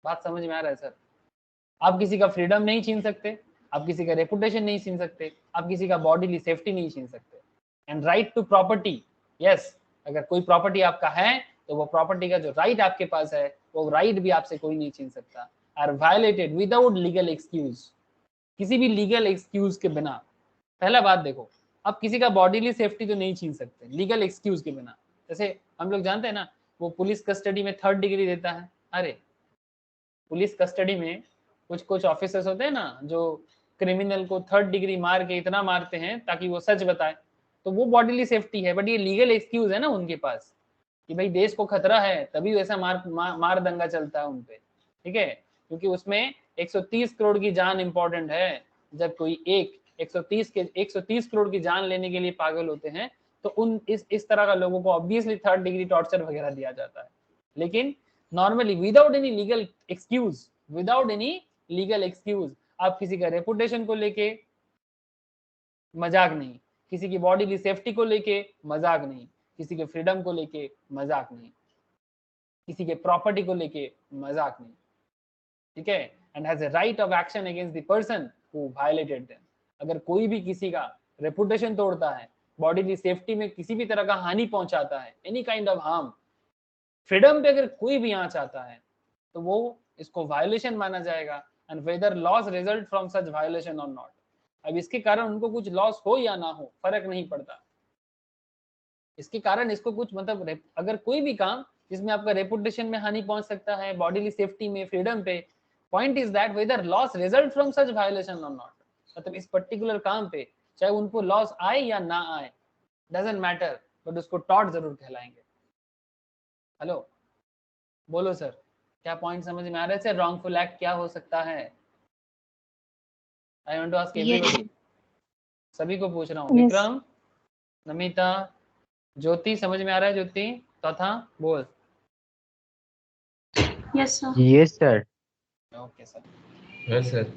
बात समझ में आ रहा है सर? आप किसी का फ्रीडम नहीं छीन सकते, आप किसी का रेपुटेशन नहीं छीन सकते, आप किसी का बॉडीली सेफ्टी नहीं छीन सकते। And right to property, yes, अगर कोई प्रॉपर्टी आपका है, तो वो प्रॉपर्टी का जो राइट आपके पास है, वो राइट भी आपसे कोई नहीं छीन सकता। Are violated without legal excuse, किसी भी लीगल एक्सक्यूज के बिना। पहला बात देखो, आप किसी का बॉडीली सेफ्टी तो नहीं छीन सकते लीगल एक्सक्यूज के बिना। जैसे हम लोग जानते हैं ना, वो पुलिस कस्टडी में 3rd डिग्री देता है। अरे, पुलिस कस्टडी में कुछ कुछ ऑफिसर्स होते हैं ना, जो क्रिमिनल को 3rd डिग्री मार के इतना मारते हैं ताकि वो सच बताए, तो वो बॉडीली सेफ्टी है। बट ये लीगल एक्सक्यूज है ना उनके पास, कि भाई देश को खतरा है, तभी वैसा मार दंगा चलता है उनपे, ठीक है, क्योंकि उसमें 130 करोड़ की जान इंपॉर्टेंट है। जब कोई एक 130 करोड़ की जान लेने के लिए पागल होते हैं, तो उन इस तरह का लोगों को ऑब्वियसली 3rd डिग्री टॉर्चर वगैरह दिया जाता है। लेकिन normally without any legal excuse, without any legal excuse, आप किसी का रेपुटेशन को लेके मजाक नहीं, किसी की बॉडी की सेफ्टी को लेके मजाक नहीं, किसी के फ्रीडम को लेके मजाक नहीं, किसी के प्रॉपर्टी को लेके मजाक नहीं, ठीक है, and has a right of action against the person who violated them. अगर कोई भी किसी का रेपुटेशन तोड़ता है, बॉडी की सेफ्टी में किसी भी तरह का हानि पहुंचाता है, any kind of harm, freedom पे अगर कोई भी आंच आता है, तो वो इसको वायलेशन माना जाएगा। And whether loss result from such violation और नॉट, अब इसके कारण उनको कुछ लॉस हो या ना हो फर्क नहीं पड़ता, इसके कारण इसको कुछ मतलब अगर कोई भी काम जिसमें आपका रेपुटेशन में हानि पहुंच सकता है, बॉडीली सेफ्टी में, फ्रीडम पे, point is that whether loss result from such violation और नॉट, मतलब इस पर्टिकुलर काम पे चाहे उनको लॉस आए या ना आए, डजंट मैटर, बट उसको टॉर्ट जरूर कहलाएंगे। हेलो, बोलो सर, क्या पॉइंट समझ में आ रहे थे? रॉन्गफुल एक्ट क्या हो सकता है? I want to ask Yes, everybody, सभी को पूछ रहा हूँ। Yes. विक्रम, नमिता, ज्योति, समझ में आ रहा है ज्योति? तथा बोल। Yes, sir. Yes, sir. Okay sir. हाँ सर।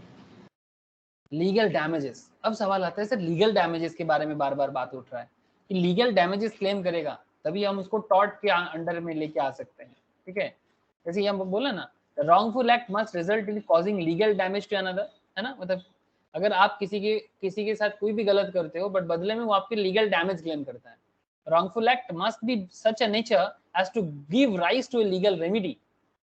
लीगल डैमेजेस, अब सवाल आता है सर लीगल डैमेजेस के बारे में बार बार बात उठ रहा है कि लीगल डैमेजेस क्लेम करेगा तभी हम उसको टॉर्ट के अंडर में लेके आ सकते हैं, ठीक है। जैसे हम बोला ना, wrongful act must result in causing legal damage to another, है ना। मतलब अगर आप किसी के साथ कोई भी गलत करते हो बट बदले में वो आपके लीगल डैमेज क्लेम करता है, wrongful act must be such a nature as to give rise to a legal remedy,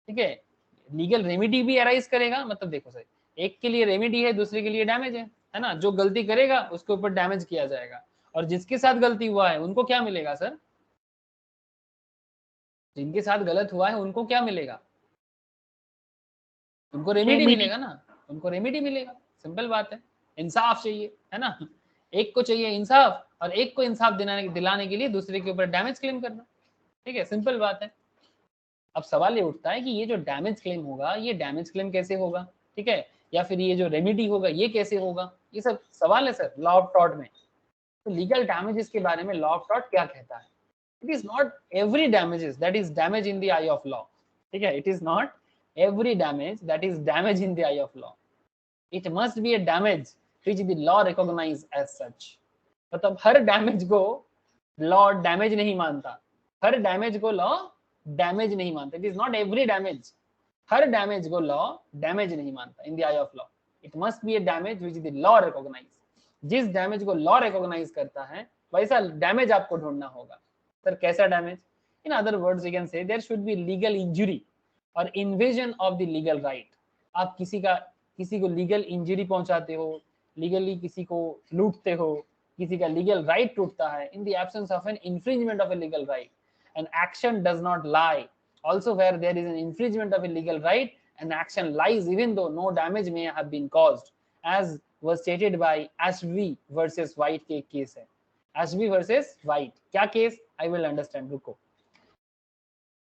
ठीक है। लीगल रेमेडी भी अराइज करेगा, मतलब देखो सर, एक के लिए रेमेडी है, दूसरे के लिए डैमेज है ना। जो गलती करेगा उसके ऊपर डैमेज किया जाएगा, और जिसके साथ गलती हुआ है उनको क्या मिलेगा सर? जिनके साथ गलत हुआ है उनको क्या मिलेगा? उनको रेमेडी Remedy. मिलेगा ना, उनको रेमेडी मिलेगा। सिंपल बात है, इंसाफ चाहिए, है ना। एक को चाहिए इंसाफ और एक को इंसाफ दिलाने के लिए दूसरे के ऊपर डैमेज क्लेम करना, ठीक है। सिंपल बात है। अब सवाल ये उठता है कि ये जो डैमेज क्लेम होगा, ये डैमेज क्लेम कैसे होगा, ठीक है, या फिर ये जो रेमेडी होगा ये कैसे होगा, ये सब सवाल है सर लॉ ऑफ टॉर्ट में। तो लीगल डैमेजेस के बारे में लॉ ऑफ टॉर्ट क्या कहता है? It is not every damages that is damage in the eye of law, ठीक है। It is not every damage that is damage in the eye of law, it must be a damage which the law recognize as such. मतलब हर डैमेज को लॉ डैमेज नहीं मानता, हर डैमेज को लॉ डैमेज नहीं मानता। It is not every damage, हर डैमेज को लॉ डैमेज नहीं मानता इन the eye of law. It must be a damage which the law recognise. जिस डैमेज को लॉ रिकॉग्नाइज करता है वैसा डैमेज आपको ढूंढना होगा। सर कैसा damage? In other words you can say there should be legal injury और invasion of the legal right. आप किसी को लीगल इंजरी पहुंचाते हो, लीगली किसी को लूटते हो, किसी का लीगल राइट टूटता है, in the absence of an infringement of a legal right, an action does not lie. Also, where there is an infringement of a legal right, an action lies even though no damage may have been caused, as was stated by Ashby versus White के case है। Ashby versus White क्या case? I will understand, रुको।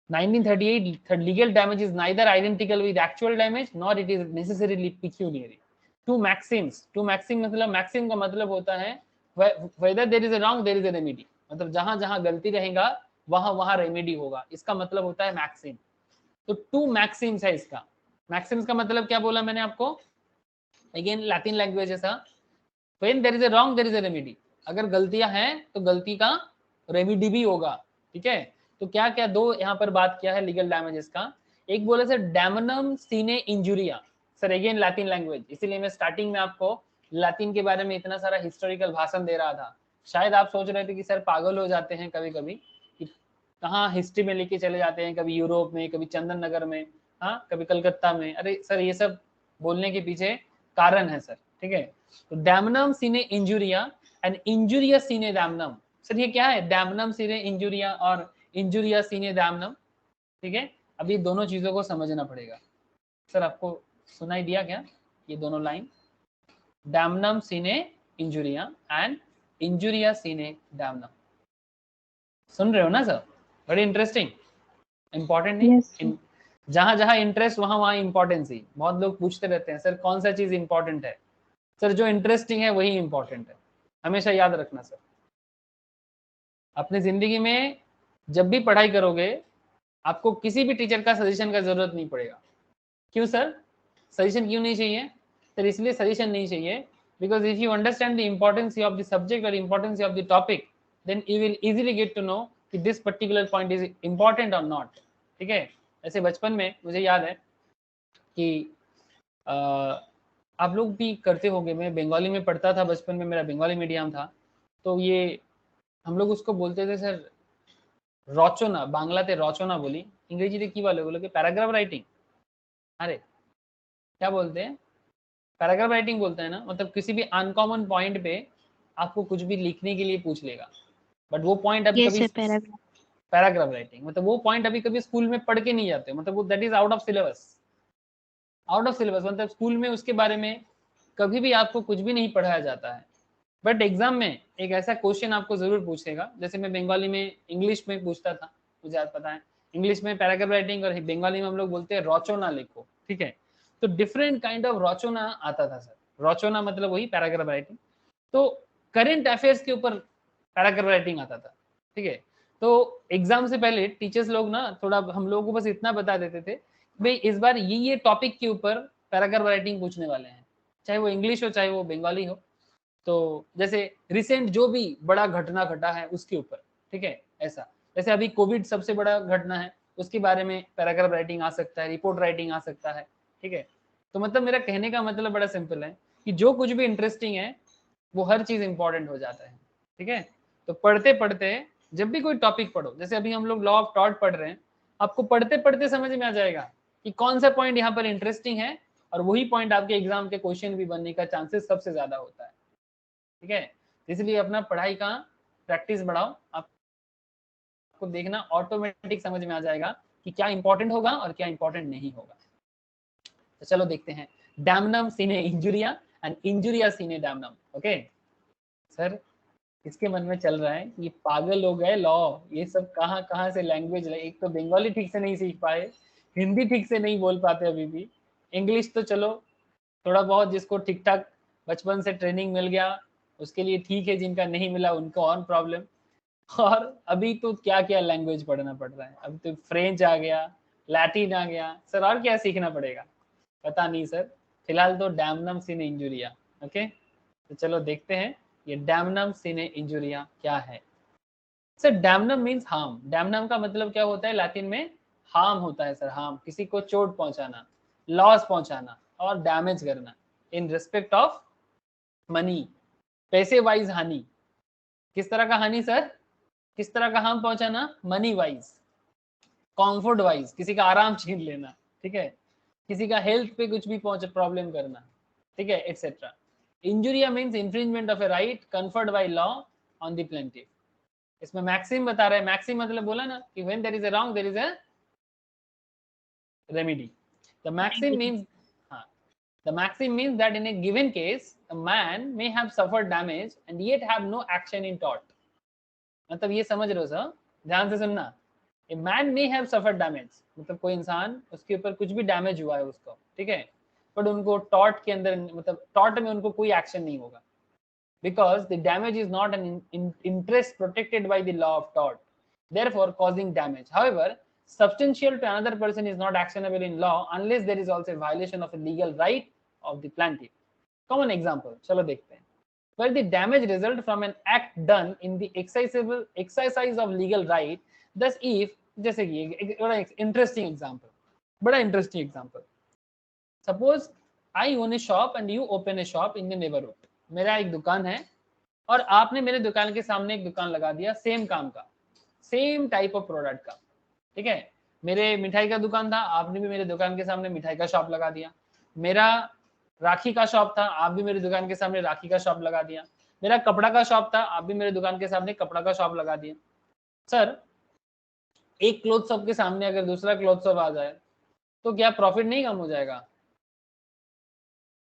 1938 legal damage is neither identical with actual damage nor it is necessarily pecuniary. Two maxims मतलब maxim का मतलब होता है whether there is a wrong there is a remedy, मतलब जहां जहां गलती रहेगा वहां वहां रेमेडी होगा, इसका मतलब होता है मैक्सिम। तो टू मैक्सिम्स है इसका। मैक्सिम्स का मतलब क्या बोला मैंने आपको? अगेन लैटिन लैंग्वेज ऐसा, when there is a wrong there is a remedy. अगर गलतियां हैं तो गलती का रेमेडी भी होगा, ठीक है। तो क्या क्या दो यहाँ पर बात किया है लीगल डैमेजेस का। एक बोले सर डैमनम सीने इंजुरिया, सर अगेन लैटिन लैंग्वेज, इसीलिए मैं स्टार्टिंग में आपको लैटिन के बारे में इतना सारा हिस्टोरिकल भाषण दे रहा था। शायद आप सोच रहे थे कि सर पागल हो जाते हैं कभी कभी, कहाँ हिस्ट्री में लेके चले जाते हैं, कभी यूरोप में, कभी चंदन नगर में, हाँ कभी कलकत्ता में। अरे सर ये सब बोलने के पीछे कारण है सर, ठीक है। तो डैमनम सीने इंजुरिया एंड इंजुरिया सीने डैमनम, सर ये क्या है? डैमनम सीने इंजुरिया और इंजुरिया सीने डैमनम, ठीक है। अभी दोनों चीजों को समझना पड़ेगा। सर आपको सुनाई दिया क्या ये दोनों लाइन? डैमनम सीने इंजुरिया एंड इंजुरिया सीने डैमनम, सुन रहे हो ना सर? बड़ी इंटरेस्टिंग, इंपॉर्टेंट नहीं? Yes. जहां जहां इंटरेस्ट वहां वहां इंपॉर्टेंस ही। बहुत लोग पूछते रहते हैं सर कौन सा चीज इंपॉर्टेंट है? सर जो इंटरेस्टिंग है वही इंपॉर्टेंट है, हमेशा याद रखना सर। अपनी जिंदगी में जब भी पढ़ाई करोगे आपको किसी भी टीचर का सजेशन का जरूरत नहीं पड़ेगा। क्यों सर? सजेशन क्यों नहीं चाहिए? सर इसलिए सजेशन नहीं चाहिए because if you understand the importance of the subject और importance of the topic then you will easily get to know कि this particular point is important और नॉट, ठीक है। ऐसे बचपन में मुझे याद है कि आप लोग भी करते होंगे, मैं बंगाली में पढ़ता था बचपन में, मेरा बंगाली मीडियम था, तो ये हम लोग उसको बोलते थे सर रचना, बांग्लाते रचना बोली, इंग्रेजीते की बोले पैराग्राफ राइटिंग। अरे क्या बोलते हैं? पैराग्राफ राइटिंग बोलते हैं ना। मतलब किसी भी अनकॉमन पॉइंट पे आपको कुछ भी लिखने के लिए पूछ लेगा, बट वो पॉइंट अभी Yes, कभी sir. Paragraph. पैराग्राफ राइटिंग, मतलब वो पॉइंट अभी कभी स्कूल में पढ़ के नहीं जाते, मतलब वो that is out of syllabus. Out of syllabus मतलब स्कूल में उसके बारे में कभी भी आपको कुछ भी नहीं पढ़ाया जाता है, बट एग्जाम में एक ऐसा क्वेश्चन आपको जरूर पूछेगा। जैसे मैं बंगाली में इंग्लिश में पूछता था, मुझे आज पता है इंग्लिश में पैराग्राफ राइटिंग और बंगाली में हम लोग बोलते हैं रचना लिखो, ठीक है। तो डिफरेंट काइंड ऑफ रचना आता था सर, रचना मतलब वही पैराग्राफ राइटिंग। तो करंट अफेयर्स के ऊपर पैराग्राफ राइटिंग आता था, ठीक है। तो एग्जाम से पहले टीचर्स लोग ना थोड़ा हम लोगों को बस इतना बता देते थे भाई इस बार ये टॉपिक के ऊपर पैराग्राफ राइटिंग पूछने वाले हैं, चाहे वो इंग्लिश हो चाहे वो बंगाली हो। तो जैसे रिसेंट जो भी बड़ा घटना घटा है उसके ऊपर, ठीक है, ऐसा। जैसे अभी कोविड सबसे बड़ा घटना है, उसके बारे में पैराग्राफ राइटिंग आ सकता है, रिपोर्ट राइटिंग आ सकता है, ठीक है। तो मतलब मेरा कहने का मतलब बड़ा सिंपल है कि जो कुछ भी इंटरेस्टिंग है वो हर चीज इंपॉर्टेंट हो जाता है, ठीक है। तो पढ़ते पढ़ते जब भी कोई टॉपिक पढ़ो, जैसे अभी हम लोग लॉ ऑफ टॉर्ट पढ़ रहे हैं, आपको पढ़ते पढ़ते समझ में आ जाएगा कि कौन सा पॉइंट यहाँ पर इंटरेस्टिंग है, और वही पॉइंट आपके एग्जाम के क्वेश्चन भी बनने का चांसेस सबसे ज्यादा होता है, ठीक है। इसलिए अपना पढ़ाई का प्रैक्टिस बढ़ाओ, आपको देखना ऑटोमेटिक समझ में आ जाएगा कि क्या इंपॉर्टेंट होगा और क्या इंपॉर्टेंट नहीं होगा। तो चलो देखते हैं, डैमनम सीने इंजुरिया एंड इंजुरिया सीने डैमनम। ओके सर, इसके मन में चल रहा है कि पागल हो गए लॉ, ये सब कहाँ कहाँ से लैंग्वेज, एक तो बंगाली ठीक से नहीं सीख पाए, हिंदी ठीक से नहीं बोल पाते अभी भी, इंग्लिश तो चलो थोड़ा बहुत जिसको ठीक ठाक बचपन से ट्रेनिंग मिल गया उसके लिए ठीक है, जिनका नहीं मिला उनको और प्रॉब्लम। और अभी तो क्या क्या लैंग्वेज पढ़ना पड़ रहा है, अभी तो फ्रेंच आ गया, लैटिन आ गया, सर और क्या सीखना पड़ेगा पता नहीं सर। फिलहाल तो डैमनम सीने इंजुरिया। ओके, तो चलो देखते हैं ये डैमनम सीने इंजुरिया क्या है। Sir damnum means harm, damnum का मतलब क्या होता है लैटिन में, हार्म होता है सर, हार्म, किसी को चोट पहुंचाना, लॉस पहुंचाना और डैमेज करना इन रिस्पेक्ट ऑफ मनी, पैसे वाइज हानि। किस तरह का हानि सर, किस तरह का हार्म पहुंचाना, मनी वाइज, कंफर्ट वाइज, किसी का आराम छीन लेना, ठीक है, किसी का हेल्थ पे कुछ भी पहुंच प्रॉब्लम करना, ठीक है, etcetera. Injuria means infringement of a right conferred by law on the plaintiff. इसमें मैक्सिम बता रहा है, मैक्सिम मतलब बोला ना कि when there is a wrong there is a remedy. The maxim means, हाँ, the maxim means that in a given case a man may have suffered damage and yet have no action in tort। मतलब ये समझ रहे हो सर, ध्यान से सुनना, a man may have suffered damage मतलब कोई इंसान उसके ऊपर कुछ भी डैमेज हुआ है उसको, ठीक है, बट उनको टॉर्ट के अंदर मतलब टॉर्ट में उनको कोई एक्शन नहीं होगा, because the damage is not an interest protected by the law of tort, therefore causing damage. However, substantial to another person is not actionable in law unless there is also a violation of a legal right of the plaintiff। Common example, चलो देखते हैं, where the damage result from an act done in the exercise of legal right, thus if, जैसे कि बड़ा इंटरेस्टिंग एग्जांपल, बड़ा interesting example, suppose I own A shop and you open A shop in the neighbourhood. मेरा एक दुकान है और आपने मेरे दुकान के सामने एक दुकान लगा दिया सेम काम का, सेम टाइप ऑफ प्रोडक्ट का, ठीक है। मेरे मिठाई का दुकान था, आपने भी मेरे दुकान के सामने मिठाई का शॉप लगा दिया। मेरा राखी का शॉप था, आप भी मेरे दुकान के सामने राखी का शॉप लगा दिया। मेरा कपड़ा का शॉप था, आप भी मेरे दुकान के सामने कपड़ा का शॉप लगा दिया। सर एक क्लोथ शॉप के सामने अगर दूसरा क्लोथ शॉप आ जाए तो क्या प्रॉफिट नहीं कम हो जाएगा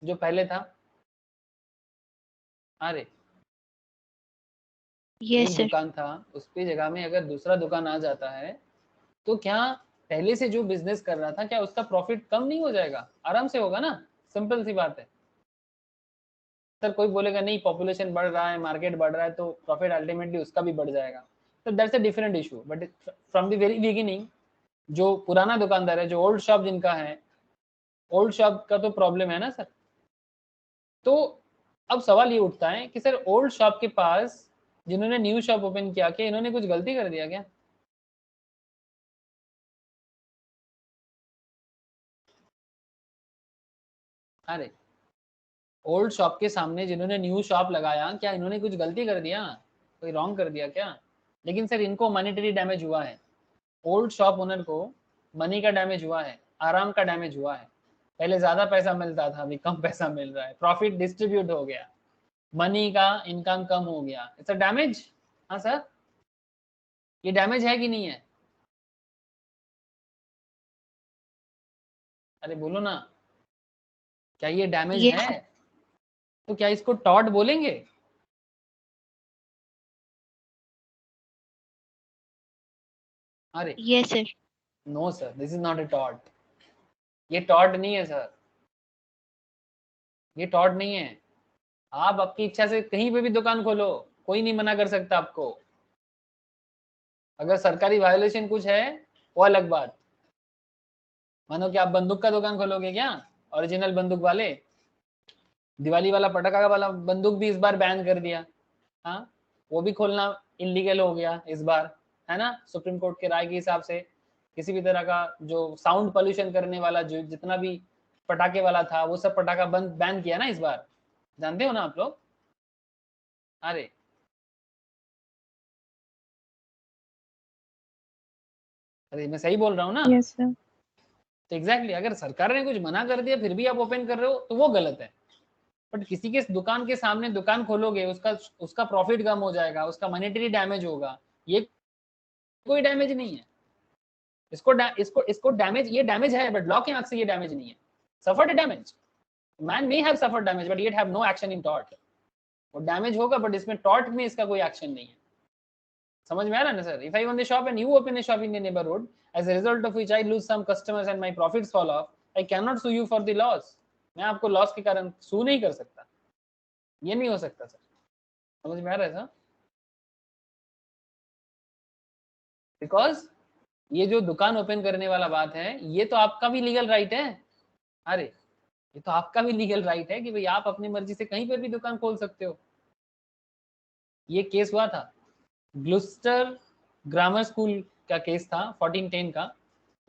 जो पहले था? अरे यस एक सर। दुकान था उसकी जगह में अगर दूसरा दुकान आ जाता है तो क्या पहले से जो बिजनेस कर रहा था क्या उसका प्रॉफिट कम नहीं हो जाएगा? आराम से होगा ना, सिंपल सी बात है। सर कोई बोलेगा नहीं पॉपुलेशन बढ़ रहा है, मार्केट बढ़ रहा है तो प्रॉफिट अल्टीमेटली उसका भी बढ़ जाएगा, तो that's a different issue. But from the very beginning जो पुराना दुकानदार है, जो ओल्ड शॉप जिनका है, ओल्ड शॉप का तो प्रॉब्लम है ना सर। तो अब सवाल ये उठता है कि सर ओल्ड शॉप के पास जिन्होंने न्यू शॉप ओपन किया, क्या इन्होंने कुछ गलती कर दिया क्या? अरे ओल्ड शॉप के सामने जिन्होंने न्यू शॉप लगाया, क्या इन्होंने कुछ गलती कर दिया, कोई रॉन्ग कर दिया क्या? लेकिन सर इनको मॉनेटरी डैमेज हुआ है, ओल्ड शॉप ओनर को मनी का डैमेज हुआ है, आराम का डैमेज हुआ है। पहले ज्यादा पैसा मिलता था, अभी कम पैसा मिल रहा है, प्रॉफिट डिस्ट्रीब्यूट हो गया, मनी का इनकम कम हो गया, इट्स अ डैमेज। हाँ सर, ये डैमेज है कि नहीं है? अरे बोलो ना, क्या ये डैमेज यस है? तो क्या इसको टॉर्ट बोलेंगे? अरे yes sir. No sir, this is not a tort, ये टॉर्ट नहीं है सर। ये टॉर्ट नहीं है। आप आपकी इच्छा से कहीं पे भी दुकान खोलो, कोई नहीं मना कर सकता आपको। अगर सरकारी वायोलेशन कुछ है वो अलग बात। मानो कि आप बंदूक का दुकान खोलोगे क्या, ओरिजिनल बंदूक वाले, दिवाली वाला पटाखा वाला बंदूक भी इस बार बैन कर दिया। हाँ, वो भी खोलना इलीगल हो गया इस बार, है ना, सुप्रीम कोर्ट के राय के हिसाब से। किसी भी तरह का जो साउंड पोल्यूशन करने वाला जो जितना भी पटाखे वाला था वो सब पटाखा बंद बैन किया ना इस बार, जानते हो ना आप लोग। अरे अरे मैं सही बोल रहा हूँ ना। Yes sir. तो एग्जैक्टली अगर सरकार ने कुछ मना कर दिया फिर भी आप ओपन कर रहे हो तो वो गलत है। बट किसी के दुकान के सामने दुकान खोलोगे, उसका उसका प्रॉफिट कम हो जाएगा, उसका मॉनेटरी डैमेज होगा, ये कोई डैमेज नहीं है। इसको डैमेज, ये डैमेज है बट लॉ के आंख से ये डैमेज नहीं है। Suffered damage, man may have suffered damage but yet have no action in tort. वो डैमेज होगा बट इसमें टॉर्ट में इसका कोई एक्शन नहीं है। समझ में आ रहा है ना sir. If I own the shop and you open a shop in the neighborhood as a result of which I lose some customers and my profits fall off, I cannot sue you for the loss। मैं आपको लॉस के कारण सू नहीं कर सकता, ये नहीं हो सकता सर। समझ में आ रहा है सर। बिकॉज ये जो दुकान ओपन करने वाला बात है ये तो आपका भी लीगल राइट है। अरे ये तो आपका भी लीगल राइट है कि भाई आप अपनी मर्जी से कहीं पर भी दुकान खोल सकते हो। ये केस हुआ था ग्लुस्टर ग्रामर स्कूल का केस था 1410 का,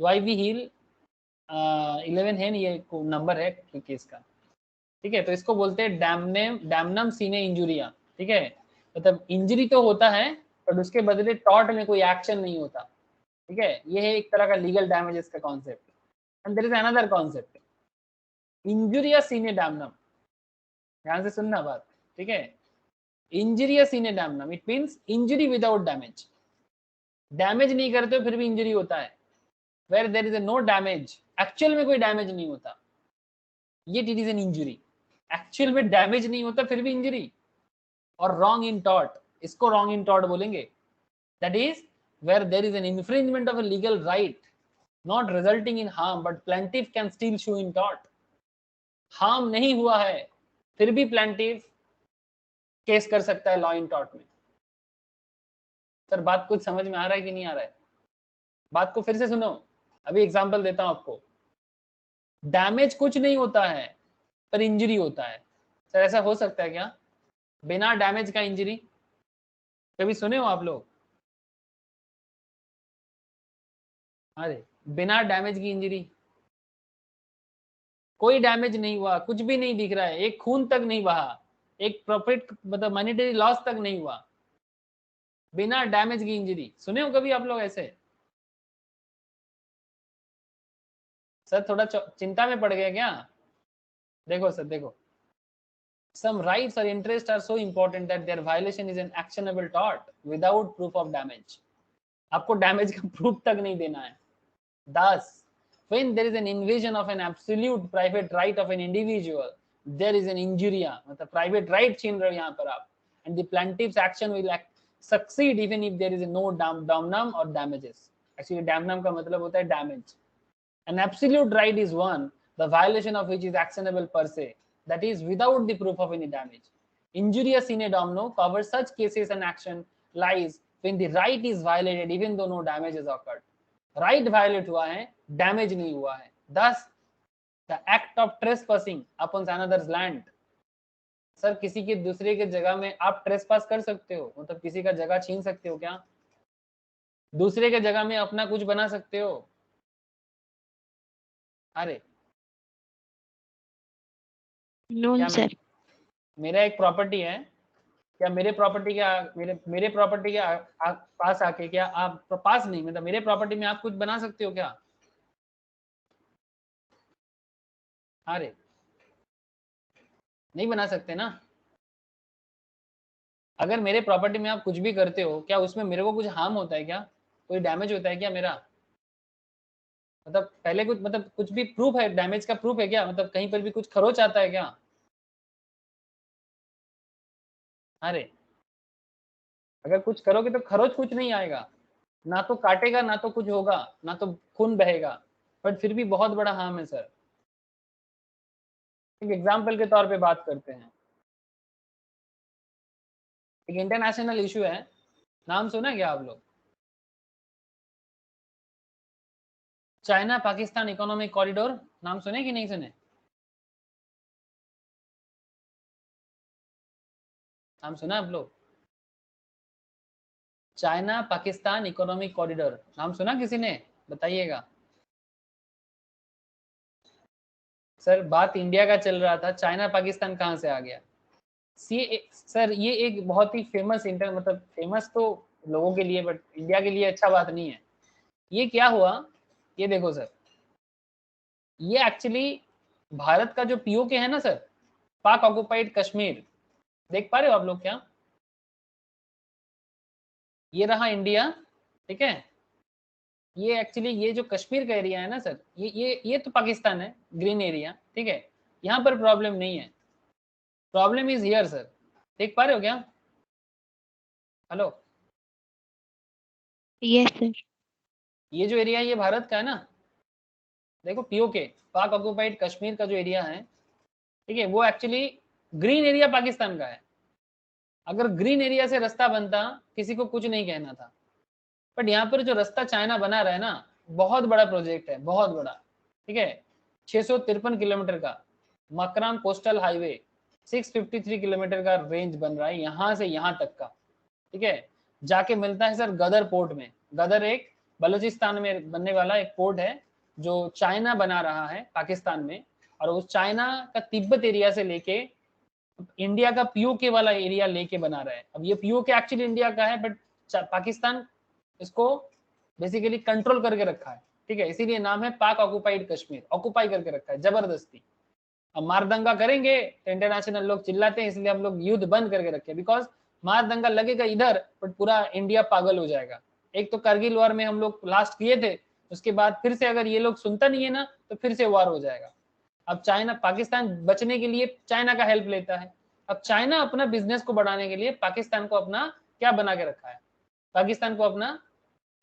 YV हिल 11 है, ये नंबर है केस का। ठीक है, तो इसको बोलते हैं डैमनम सीने इंजुरिया। ठीक है, मतलब इंजरी तो होता है बट उसके बदले टॉर्ट में कोई एक्शन नहीं होता। ठीक है, ये है एक तरह का लीगल डैमेजेस का concept. And there is another concept injuria सीने डैमनम। ध्यान से सुनना बात, ठीक है। इंजुरिया सीने डैमनम it means injury without damage. Damage नहीं करते फिर भी इंजरी होता है। Where there is no damage, actual में कोई डैमेज नहीं होता, ये it is an injury. Actual में डैमेज नहीं होता फिर भी इंजरी। और रॉन्ग इन टॉर्ट, इसको रॉन्ग इन टॉर्ट बोलेंगे। That is where there is an infringement of a legal right not resulting in harm but plaintiff can still Sue in tort. Harm नहीं हुआ है फिर भी प्लेंटिफ केस कर सकता है लॉ इन टॉर्ट में। सर बात कुछ समझ में आ रहा है कि नहीं आ रहा है? बात को फिर से सुनो, अभी एग्जांपल देता हूं आपको। डैमेज कुछ नहीं होता है पर इंजरी होता है। सर ऐसा हो सकता है क्या बिना डैमेज का इंजरी? कभी सुने हो आप लोग? अरे बिना डैमेज की इंजरी, कोई डैमेज नहीं हुआ, कुछ भी नहीं दिख रहा है, एक खून तक नहीं बहा, एक प्रॉफिट मतलब मॉनेटरी लॉस तक नहीं हुआ, बिना डैमेज की इंजरी। सुने हो कभी आप लोग ऐसे? सर थोड़ा चिंता में पड़ गया क्या? देखो सर देखो, some rights or interests are so important that their violation is an actionable tort without proof of damage। आपको डैमेज का प्रूफ तक नहीं देना है। Thus, when there is an invasion of an absolute private right of an individual, there is an injuria, मतलब private right छीन रहे हो यहाँ पर आप, and the plaintiff's action will succeed even if there is no damnum or damages। Actually damnum का मतलब होता है damage। An absolute right is one, the violation of which is actionable per se, that is without the proof of any damage। Injuria sine domino covers such cases and action lies when the right is violated even though no damage has occurred। Right violate हुआ है, डैमेज नहीं हुआ है। thus the act of trespassing upon another's land। Sir किसी के दूसरे के जगह में आप ट्रेसपास कर सकते हो, मतलब किसी का जगह छीन सकते हो क्या? दूसरे के जगह में अपना कुछ बना सकते हो? अरे नो क्या सर। मेरा एक प्रॉपर्टी है, क्या मेरे प्रॉपर्टी के मेरे प्रॉपर्टी के पास आके क्या आप पास नहीं मतलब मेरे प्रॉपर्टी में आप कुछ बना सकते हो क्या? अरे नहीं बना सकते ना। अगर मेरे प्रॉपर्टी में आप कुछ भी करते हो क्या उसमें मेरे को कुछ हार्म होता है क्या? कोई डैमेज होता है क्या मेरा? मतलब पहले कुछ मतलब कुछ भी प्रूफ है, डैमेज का प्रूफ है क्या? मतलब कहीं पर भी कुछ खरोच आता है क्या? अरे अगर कुछ करोगे तो खरोच कुछ नहीं आएगा, ना तो काटेगा ना तो कुछ होगा ना तो खून बहेगा, बट फिर भी बहुत बड़ा हार्म है सर। एक एग्जाम्पल के तौर पे बात करते हैं। एक इंटरनेशनल इशू है, नाम सुना क्या आप लोग? चाइना पाकिस्तान इकोनॉमिक कॉरिडोर, नाम सुने कि नहीं सुने? नाम सुना आप लोग? चाइना पाकिस्तान इकोनॉमिक कॉरिडोर, नाम सुना किसी ने? बताइएगा। सर बात इंडिया का चल रहा था, चाइना पाकिस्तान कहाँ से आ गया? सर ये एक बहुत ही फेमस मतलब फेमस तो लोगों के लिए, बट इंडिया के लिए अच्छा बात नहीं है। ये क्या हुआ, ये देखो सर, ये एक्चुअली भारत का जो पीओके है ना सर, पाक ऑक्युपाइड कश्मीर, देख पा रहे हो आप लोग क्या? ये रहा इंडिया, ठीक है। ये एक्चुअली ये जो कश्मीर का एरिया है ना सर, ये तो पाकिस्तान है, ग्रीन एरिया, ठीक है। यहाँ पर प्रॉब्लम नहीं है, प्रॉब्लम इज हियर सर, देख पा रहे हो क्या? Hello, yes sir. ये जो एरिया है ये भारत का है ना, देखो पीओके पाक ऑक्युपाइड कश्मीर का जो एरिया है, ठीक है, वो एक्चुअली ग्रीन एरिया पाकिस्तान का है। अगर ग्रीन एरिया से रास्ता बनता किसी को कुछ नहीं कहना था, बट यहाँ पर जो रास्ता चाइना बना रहा है ना, बहुत बड़ा प्रोजेक्ट है, बहुत बड़ा, ठीक है। 653 किलोमीटर का मकराम कोस्टल हाईवे, 653 किलोमीटर का रेंज बन रहा है यहाँ से यहाँ तक का, ठीक है। जाके मिलता है सर गदर पोर्ट में। गदर एक बलूचिस्तान में बनने वाला एक पोर्ट है जो चाइना बना रहा है पाकिस्तान में, और उस चाइना का तिब्बत एरिया से लेके इंडिया का पीओके वाला एरिया लेके बना रहा है। अब ये पीओके एक्चुअली इंडिया का है, बट पाकिस्तान इसको बेसिकली कंट्रोल करके रखा है, ठीक है। इसीलिए नाम है पाक ऑक्युपाइड कश्मीर, ऑक्युपाई करके रखा है जबरदस्ती। अब मारदंगा करेंगे तो इंटरनेशनल लोग चिल्लाते हैं, इसलिए हम लोग युद्ध बंद करके रखे, बिकॉज मारदंगा लगेगा इधर बट पूरा इंडिया पागल हो जाएगा। एक तो कारगिल वॉर में हम लोग लास्ट किए थे, उसके बाद फिर से अगर ये लोग सुनता नहीं है ना तो फिर से वॉर हो जाएगा। अब चाइना, पाकिस्तान बचने के लिए चाइना का हेल्प लेता है। अब चाइना अपना बिजनेस को बढ़ाने के लिए पाकिस्तान को अपना क्या बना के रखा है? पाकिस्तान को अपना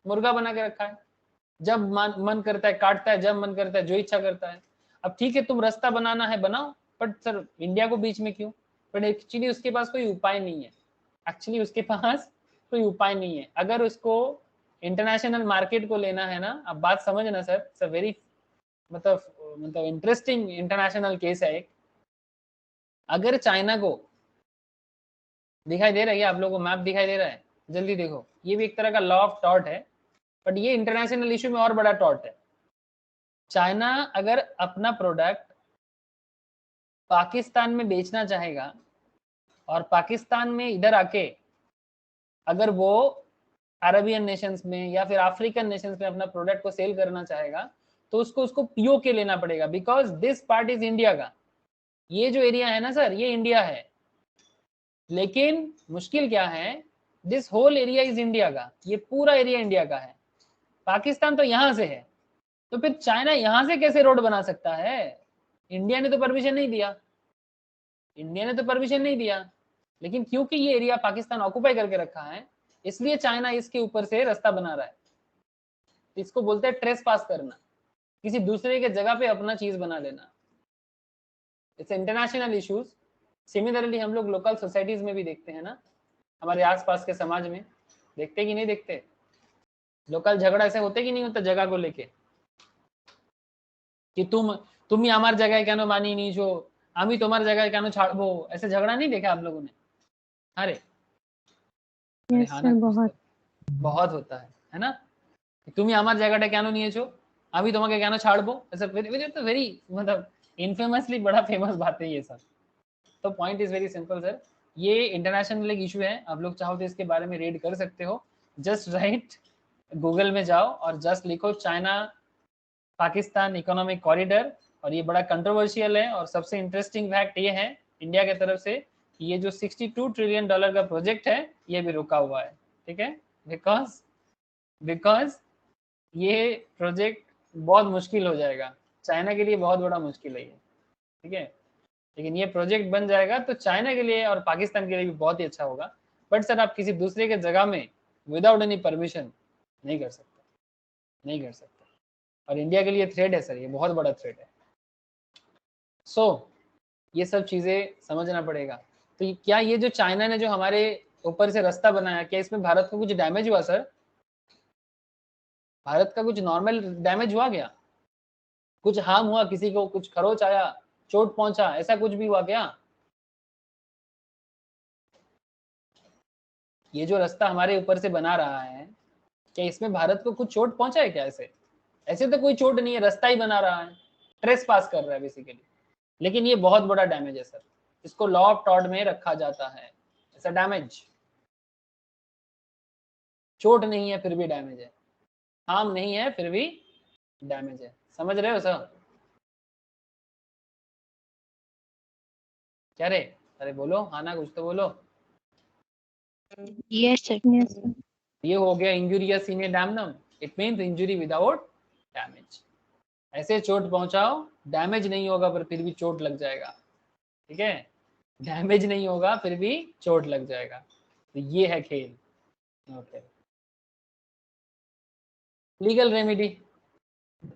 मुर्गा बना के रखा है। जब मन करता है काटता है, जब मन करता है जो इच्छा करता है। अब ठीक है, तुम रास्ता बनाना है बनाओ, बट सर इंडिया को बीच में क्यों? बट एक्चुअली उसके पास कोई उपाय नहीं है, एक्चुअली उसके पास कोई उपाय नहीं है। अगर उसको इंटरनेशनल मार्केट को लेना है ना, अब बात समझना सर, इट्स अ वेरी मतलब इंटरेस्टिंग इंटरनेशनल केस है एक। अगर चाइना को, दिखाई दे रहा है आप लोगों को मैप दिखाई दे रहा है? जल्दी देखो, ये भी एक तरह का लॉ ऑफ टॉर्ट है, बट ये इंटरनेशनल इशू में और बड़ा टॉर्ट है। चाइना अगर अपना प्रोडक्ट पाकिस्तान में बेचना चाहेगा और पाकिस्तान में इधर आके अगर वो अरबियन नेशंस में या फिर अफ्रीकन नेशंस में अपना प्रोडक्ट को सेल करना चाहेगा, तो उसको पीओके लेना पड़ेगा, because this part is India का। ये जो एरिया है ना सर, ये इंडिया है, लेकिन मुश्किल क्या है, this whole area is India का, ये पूरा एरिया इंडिया का है। पाकिस्तान तो यहां से है, तो फिर चाइना यहां से कैसे रोड बना सकता है? इंडिया ने तो परमिशन नहीं दिया, इंडिया ने तो परमिशन नहीं दिया। लेकिन क्योंकि ये एरिया पाकिस्तान ऑक्युपाई करके रखा है, इसलिए चाइना इसके ऊपर से रास्ता बना रहा है। इसको बोलते हैं ट्रेस पास करना, किसी दूसरे के जगह पे अपना चीज बना लेना। It's international issues. सिमिलरली हम लोग लोकल सोसाइटीज में भी देखते हैं ना, हमारे आसपास के समाज में देखते कि नहीं देखते? लोकल झगड़ा ऐसे होते कि नहीं होता जगह को लेके, कि তুমি আমার জায়গায় কেন মানিয়ে নিয়েছো, আমি তোমার জায়গায় কেন ছাড়বো, ऐसे झगड़ा नहीं देखा आप लोगों ने? अरे अरे यस हाँ ना, सर, कुछ बहुत। तो बहुत होता है ना? তুমি আমার জায়গাটা কেন নিয়েছো, আমি তোমাকে কেন ছাড়বো, ऐसा तो वेरी मतलब इनफेमसली बड़ा फेमस बात है ये सब। तो point is very simple sir, ये इंटरनेशनल एक इशू है, आप लोग चाहो तो इसके बारे में रीड कर सकते हो। जस्ट राइट, गूगल में जाओ और जस्ट लिखो चाइना पाकिस्तान इकोनॉमिक कॉरिडोर, और ये बड़ा कंट्रोवर्शियल है। और सबसे इंटरेस्टिंग फैक्ट ये है इंडिया की तरफ से, कि ये जो 62 ट्रिलियन डॉलर का प्रोजेक्ट है ये भी रुका हुआ है, ठीक है। बिकॉज ये प्रोजेक्ट बहुत मुश्किल हो जाएगा, चाइना के लिए बहुत बड़ा मुश्किल है ये, ठीक है। लेकिन ये प्रोजेक्ट बन जाएगा तो चाइना के लिए और पाकिस्तान के लिए भी बहुत ही अच्छा होगा। बट सर आप किसी दूसरे के जगह में विदाउट एनी परमिशन नहीं कर सकते, नहीं कर सकते। और इंडिया के लिए थ्रेट है सर, ये बहुत बड़ा थ्रेट है। सो ये सब चीजें समझना पड़ेगा। तो क्या ये जो चाइना ने जो हमारे ऊपर से रास्ता बनाया, क्या इसमें भारत को कुछ डैमेज हुआ सर? भारत का कुछ नॉर्मल डैमेज हुआ क्या? कुछ हार्म हुआ किसी को, कुछ खरोच आया, चोट पहुंचा, ऐसा कुछ भी हुआ क्या? ये जो रास्ता हमारे ऊपर से बना रहा है, क्या इसमें भारत को कुछ चोट पहुंचा है क्या? ऐसे ऐसे तो कोई चोट नहीं है, रास्ता ही बना रहा है, ट्रेस पास कर रहा है बेसिकली। लेकिन ये बहुत बड़ा डैमेज है सर, इसको लॉ ऑफ टॉर्ट में रखा जाता है ऐसा डैमेज। चोट नहीं है फिर भी डैमेज है, हार्म नहीं है फिर भी डैमेज है। समझ रहे हो सर? क्या रे? अरे बोलो, हाँ ना कुछ तो बोलो। Yes sir. ये हो गया इंजुरिया सीने डैमनम, it means injury without damage. ऐसे चोट पहुंचाओ, डैमेज नहीं होगा पर फिर भी चोट लग जाएगा, ठीक है? डैमेज नहीं होगा फिर भी चोट लग जाएगा। तो ये है खेल। Okay, legal remedy,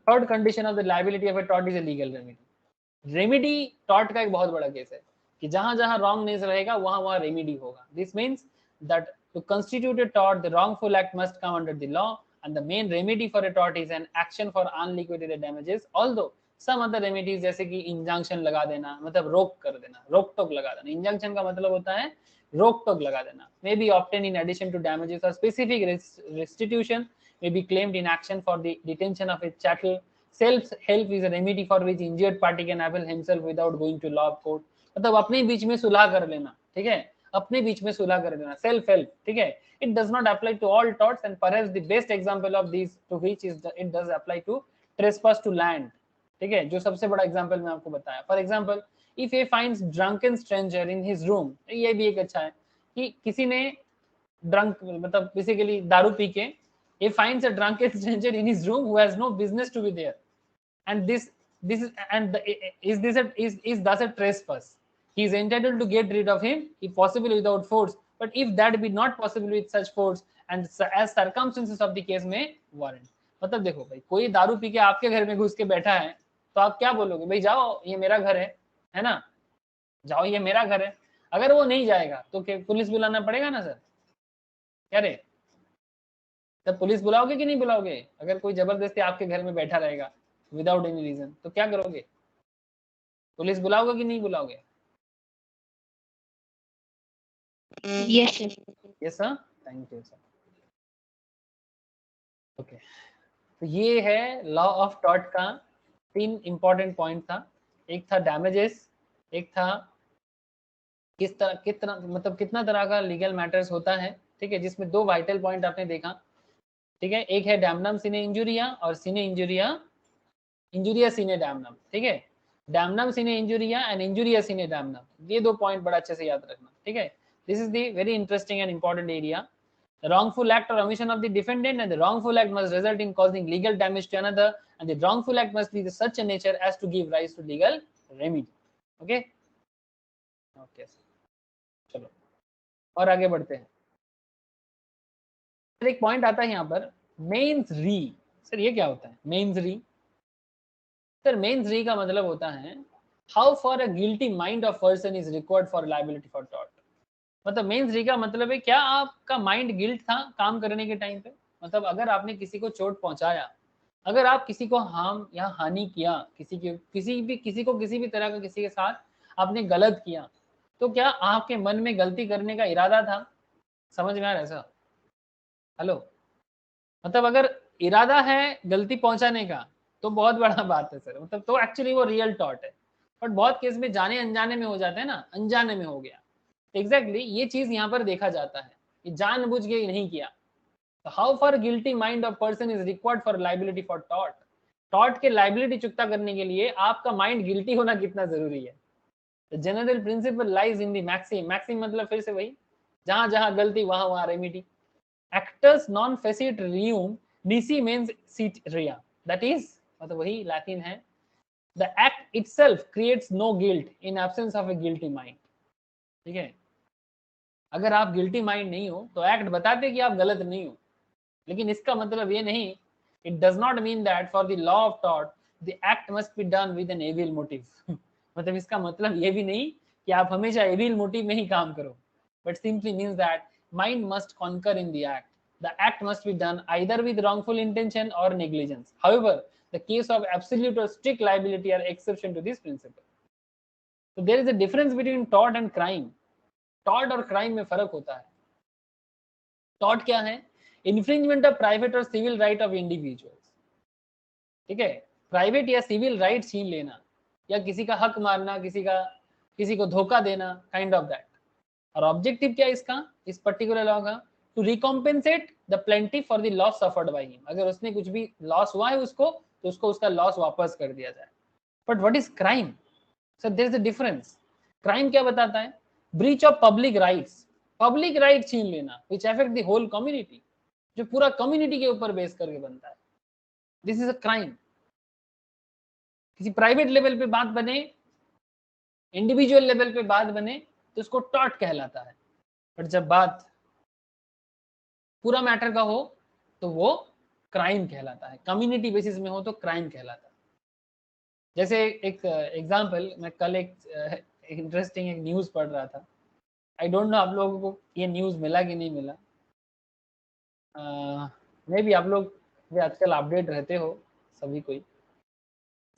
third condition of the liability of a tort is a legal remedy. Remedy tort का एक बहुत बड़ा केस है कि जहां जहां रॉन्गनेस रहेगा वहां वहां रेमेडी होगा। This means that to constitute a tort the wrongful act must come under the law and the main remedy for a tort is an action for unliquidated damages, although some other remedies जैसे कि इंजंक्शन लगा देना, मतलब रोक कर देना, रोक टोक लगा देना। इंजंक्शन का मतलब होता है रोक टोक लगा देना। May be obtain in addition to damages or specific restitution may be claimed in action for the detention of a chattel. Self help is a remedy for which injured party can avail himself without going to law of court. मतलब अपने बीच में सुलह कर लेना, ठीक है? अपने बीच में सुलह कर लेना, सेल्फ हेल्प, ठीक है? It does not apply to all torts and perhaps the best example of these to which is it does apply to trespass to land, ठीक है? जो सबसे बड़ा एग्जांपल मैं आपको बताया। For example, if A finds drunken stranger in his room, ये भी एक अच्छा है कि किसी ने ड्रंक मतलब बेसिकली दारू पी के, he finds a drunken stranger in his room who has no business to be there, and this is and the, is this a is thus a trespass. He is entitled to get rid of him if possible without force, but if that be not possible with such force and as circumstances of the case may warrant. मतलब देखो भाई, कोई दारू पी के आपके घर में घुस के बैठा है तो आप क्या बोलोगे? भाई जाओ, ये मेरा घर है ना, जाओ ये मेरा घर है। अगर वो नहीं जाएगा तो पुलिस बुलाना पड़ेगा ना सर? क्या रे, तब पुलिस बुलाओगे कि नहीं बुलाओगे? अगर कोई जबरदस्ती आपके घर में बैठा रहेगा विदाउट एनी रीजन तो क्या करोगे? पुलिस बुलाओगे कि नहीं बुलाओगे? Yes sir. Yes sir, thank you sir. Okay, तो ये है लॉ ऑफ टॉर्ट का 3 इंपॉर्टेंट पॉइंट था। एक था डैमेजेस, एक था कितना मतलब कितना तरह का लीगल मैटर्स होता है, ठीक है? जिसमें 2 वाइटल पॉइंट आपने देखा, ठीक है? एक है डैमनम सिने इंजुरिया और सिने इंजुरिया सिने डैमनम, ठीक है? Damnum sine injuria and injuria sine damnum, ये 2 पॉइंट बड़ा अच्छे से याद रखना, ठीक है? This is the very interesting and important area. The wrongful act or omission of the defendant and the wrongful act must result in causing legal damage to another, and the wrongful act must be of such a nature as to give rise to legal remedy. Okay? Okay. चलो और आगे बढ़ते हैं। एक पॉइंट आता है यहाँ पर, मेंस री। सर ये क्या होता है मेंस री? सर मेंस री का मतलब होता है how for a guilty mind of person is required for liability for tort. मतलब मेंस री का मतलब है क्या आपका माइंड गिल्ट था काम करने के टाइम पे? मतलब अगर आपने किसी को चोट पहुंचाया, अगर आप किसी को हार्म या हानि किया, किसी को किसी भी तरह का किसी के साथ आपने गलत किया, तो क्या आपके मन में गलती करने का इरादा था? समझ में आ रहा है सर? हेलो, मतलब अगर इरादा है गलती पहुंचाने का तो बहुत बड़ा बात है सर, मतलब तो एक्चुअली वो रियल टॉर्ट है। बट बहुत केस में जाने अनजाने में हो जाता है ना, अनजाने में हो गया। एग्जैक्टली ये चीज यहाँ पर देखा जाता है कि जानबूझ के नहीं किया। तो how for guilty mind of person is required for liability for tort. Tort के लाइबिलिटी चुकता करने के लिए आपका माइंड गिल्टी होना कितना जरूरी है? The general principle lies in the maxim. Maxim मतलब फिर से वही, जहां जहां गलती वहां वहां remedy. Actus non facit reum nisi mens sit rea, that is मतलब वही लैटिन है, the act itself creates no guilt in absence of a guilty mind, ठीक है? अगर आप गिल्टी माइंड नहीं हो तो एक्ट बताते कि आप गलत नहीं हो, लेकिन इसका मतलब ये नहीं, it does not mean that for the law of tort the act must be done with an evil motive मतलब इसका मतलब ये भी नहीं कि आप हमेशा एविल मोटिव में ही काम करो, but simply means that mind must conquer in the act. The act must be done either with wrongful intention or negligence. However, the case of absolute or strict liability are exception to this principle. So there is a difference between tort and crime. Tort और crime में फर्क होता है. Tort क्या है? Infringement of private or civil right of individuals. ठीक है, प्राइवेट या सिविल राइट छीन लेना या किसी का हक मारना, किसी को धोखा देना, काइंड ऑफ दैट. और ऑब्जेक्टिव क्या है इसका, इस पर्टिकुलर लॉ का? To recompensate the plaintiff for the loss suffered by him. अगर उसने कुछ भी लॉस हुआ है उसको, तो उसको उसका लॉस वापस कर दिया जाए. But what is crime? Sir there is a difference. Crime क्या बताता है? Breach of public rights. Public right छीन लेना which affect the whole community, जो पूरा कम्युनिटी के ऊपर बेस करके बनता है. This is a crime. किसी प्राइवेट लेवल पे बात बने, इंडिविजुअल लेवल पे बात बने, तो उसको टॉर्ट कहलाता है. बट जब बात पूरा मैटर का हो तो वो क्राइम कहलाता है. कम्युनिटी बेसिस में हो तो क्राइम कहलाता है. जैसे एक एग्जांपल, मैं कल एक इंटरेस्टिंग एक न्यूज़ पढ़ रहा था. आई डोंट नो आप लोगों को ये न्यूज़ मिला कि नहीं मिला. मे बी आप लोग भी आजकल अपडेट रहते हो सभी कोई.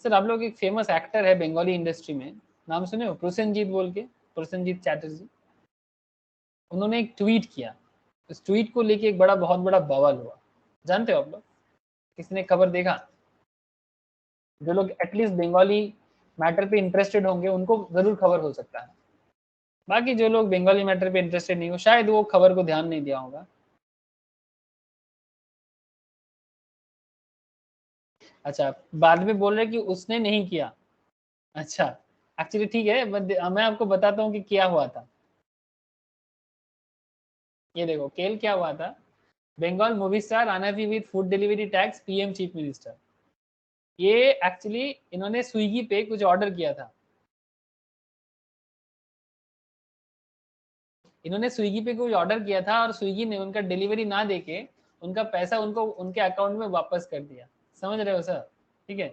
सर आप लोग, एक फेमस एक्टर है बंगाली इंडस्ट्री में, नाम सुने हो? प्रसेनजीत बोल के, प्रसेनजीत चैटर्जी. उन्होंने एक ट्वीट किया. इस ट्वीट को लेके एक बहुत बड़ा बवाल हुआ. जानते हो आप लोग? किसी ने खबर देखा? जो लोग एटलीस्ट बंगाली मैटर पे इंटरेस्टेड होंगे उनको जरूर खबर हो सकता है. बाकी जो लोग बंगाली मैटर पे इंटरेस्टेड नहीं हो, शायद वो खबर को ध्यान नहीं दिया होगा. अच्छा, बाद में बोल रहे कि उसने नहीं किया. अच्छा, एक्चुअली ठीक है, मैं आपको बताता हूँ कि क्या हुआ था. ये देखो केल क्या हुआ था. Bengal movie star unhappy with food delivery tax, PM chief minister. ये एक्चुअली इन्होंने स्विगी पे कुछ ऑर्डर किया था. इन्होंने स्विगी पे कुछ ऑर्डर किया था और स्विगी ने उनका डिलीवरी ना देके उनका पैसा उनको उनके अकाउंट में वापस कर दिया. समझ रहे हो सर? ठीक है.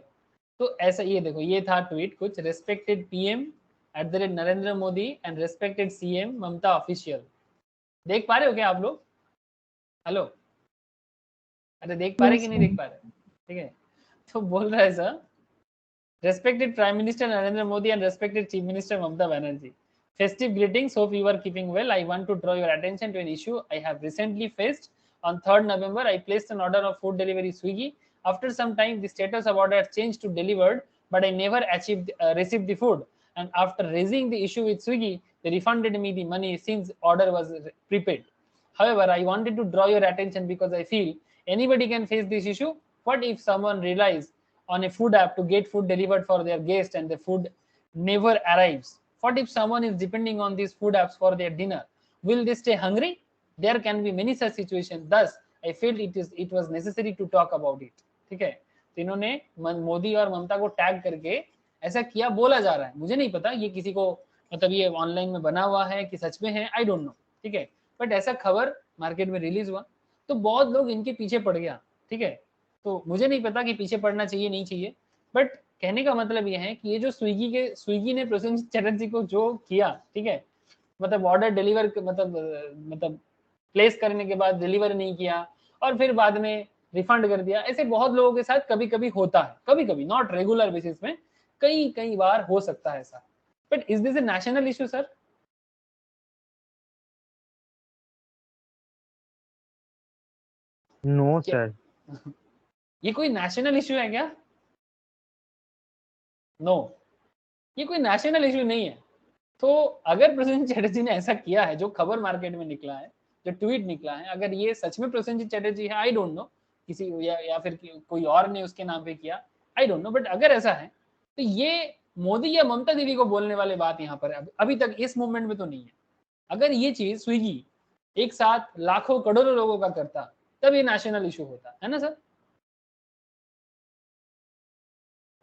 तो ऐसा, ये देखो, ये था ट्वीट कुछ, respected PM @ Narendra Modi and respected CM Mamata official. देख पा रहे हो क्या आप लोग? हेलो, अरे देख पा रहे कि नहीं देख पा रहे? ठीक है. तो बोल रहा है sir, respected Prime Minister Narendra Modi and respected Chief Minister Mamata Banerjee, festive greetings, hope you are keeping well. I want to draw your attention to an issue I have recently faced. On 3rd November, I placed an order of food delivery Swiggy. After some time, the status of order changed to delivered, but I never received the food. And after raising the issue with Swiggy, they refunded me the money since order was prepaid. However, I wanted to draw your attention because I feel anybody can face this issue. What if someone relies on a food app to get food delivered for their guest and the food never arrives? What if someone is depending on these food apps for their dinner? Will they stay hungry? There can be many such situations. Thus, I felt it was necessary to talk about it. ठीक है. तो इन्होंने मोदी और ममता को टैग करके ऐसा किया, बोला जा रहा है. मुझे नहीं पता ये किसी को, मतलब ये ऑनलाइन में बना हुआ है कि सच में है, आई डोंट नो. ठीक है, बट ऐसा खबर मार्केट में रिलीज हुआ तो बहुत लोग इनके पीछे पड़ गया. ठीक है. तो मुझे नहीं पता कि पीछे पड़ना चाहिए नहीं चाहिए, बट कहने का मतलब ये है कि ये जो स्विगी ने प्रसेनजीत चैटर्जी को जो किया, ठीक है, मतलब ऑर्डर डिलीवर, मतलब प्लेस करने के बाद डिलीवर नहीं किया और फिर बाद में रिफंड कर दिया, ऐसे बहुत लोगों के साथ कभी कभी होता है. कभी कभी, नॉट रेगुलर बेसिस में, कई बार हो सकता है ऐसा. But is this a national issue sir? No sir. ये कोई नेशनल इश्यू है क्या? नो, ये कोई नेशनल इश्यू नहीं है. तो अगर प्रसेनजीत चैटर्जी ने ऐसा किया है, जो खबर मार्केट में निकला है, जो ट्वीट निकला है, अगर ये सच में प्रसेनजीत चैटर्जी है, आई डोंट नो, किसी या फिर कोई और ने उसके नाम पे किया, आई डोंट नो, बट अगर ऐसा है तो ये मोदी या ममता दीदी को बोलने वाले बात यहाँ पर अभी तक इस मूवमेंट में तो नहीं है. अगर ये चीज स्विगी एक साथ लाखों करोड़ों लोगों का करता तब ये नेशनल इशू होता है ना सर?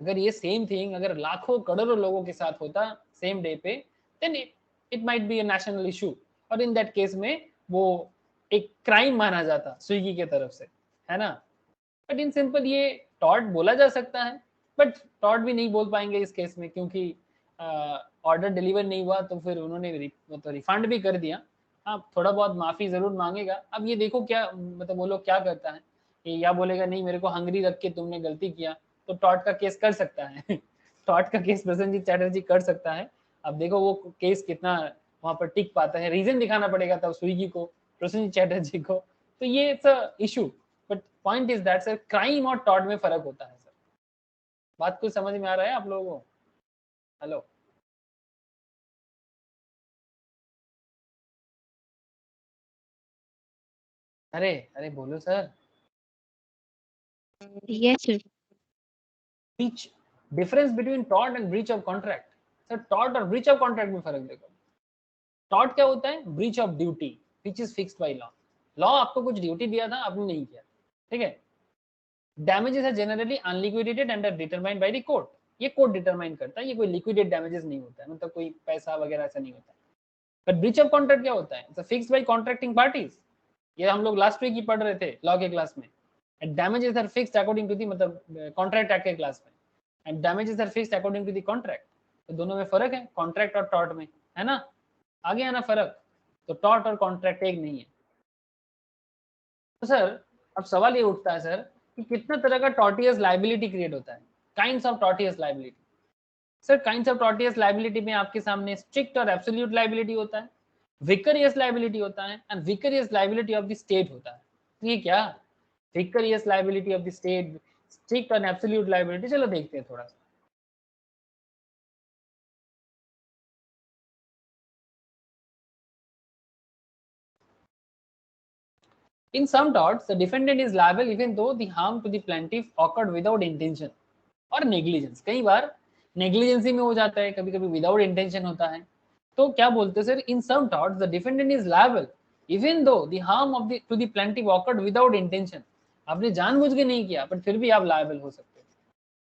अगर ये सेम थिंग अगर लाखों करोड़ों लोगों के साथ होता सेम डे पे, then it might be a national issue, और इन दैट केस में वो एक क्राइम माना जाता स्विगी के तरफ से, है ना? बट इन सिंपल ये टॉर्ट बोला जा सकता है, बट टॉर्ट भी नहीं बोल पाएंगे इस केस में, क्योंकि ऑर्डर डिलीवर नहीं हुआ तो फिर उन्होंने तो रिफंड भी कर दिया, हाँ थोड़ा बहुत माफी जरूर मांगेगा। अब ये देखो क्या मतलब वो लोग क्या करता है, कि या बोलेगा नहीं मेरे को हंगरी रख के तुमने गलती किया, तो टॉर्ट का केस कर सकता है टॉर्ट का केस प्रसेनजीत चैटर्जी कर सकता है। अब देखो वो केस कितना वहां पर टिक पाता है, रीजन दिखाना पड़ेगा तब स्विगी को, प्रसेनजीत चैटर्जी को। तो ये it's issue, but point is that sir crime और टॉर्ट में फर्क होता है सर। बात कुछ समझ में आ रहा है आप लोगों को? हेलो, अरे अरे बोलो sir. Yes, sir. Breach, difference between tort and breach of contract. Sir tort और ब्रीच ऑफ कॉन्ट्रैक्ट में फर्क देखो। टॉर्ट क्या होता है? Breach of duty which is fixed by law. Law आपको कुछ ड्यूटी दिया था, आपने नहीं किया, ठीक है। Damages are generally unliquidated and are determined by the court. ये कोर्ट डिटरमाइन करता है, ये कोई लिक्विडेट डैमेजेस नहीं होता है, मतलब कोई पैसा वगैरह ऐसा नहीं होता है। बट ब्रीच ऑफ कॉन्ट्रैक्ट क्या होता है? It's fixed by contracting parties. ये हम लोग लास्ट वीक ही पढ़ रहे थे लॉ के क्लास में। And damages are fixed according to the, मतलब कॉन्ट्रैक्ट एक्ट के क्लास में, and damages are fixed according to the contract. तो दोनों में फर्क है, कॉन्ट्रैक्ट और टॉर्ट में, है ना? आगे आना फर्क। तो टॉर्ट और कॉन्ट्रैक्ट एक नहीं है। तो सर अब सवाल ये उठता है सर कि कितना तरह का टॉर्टियस लाइबिलिटी क्रिएट होता है, kinds of tortious liability. Sir kinds of tortious liability में आपके सामने स्ट्रिक्ट और एब्सोल्यूट लाइबिलिटी होता है, विकरियस लाइबिलिटी होता है, and vicarious liability of the state होता है। तो ये क्या? Vicarious liability of the state, strict और एब्सोल्यूट लाइबिलिटी, चलो देखते हैं थोड़ा सा। In some torts, the defendant is liable even though the harm to the plaintiff occurred without intention और नेग्लिजेंस। कई बार नेग्लिजेंसी में हो जाता है, कभी कभी विदाउट इंटेंशन होता है। तो क्या बोलते हैं sir? In some torts the defendant is liable even though the harm of the to the plaintiff occurred without intention. आपने जानबूझ के नहीं किया पर फिर भी आप लायबल हो सकते हैं।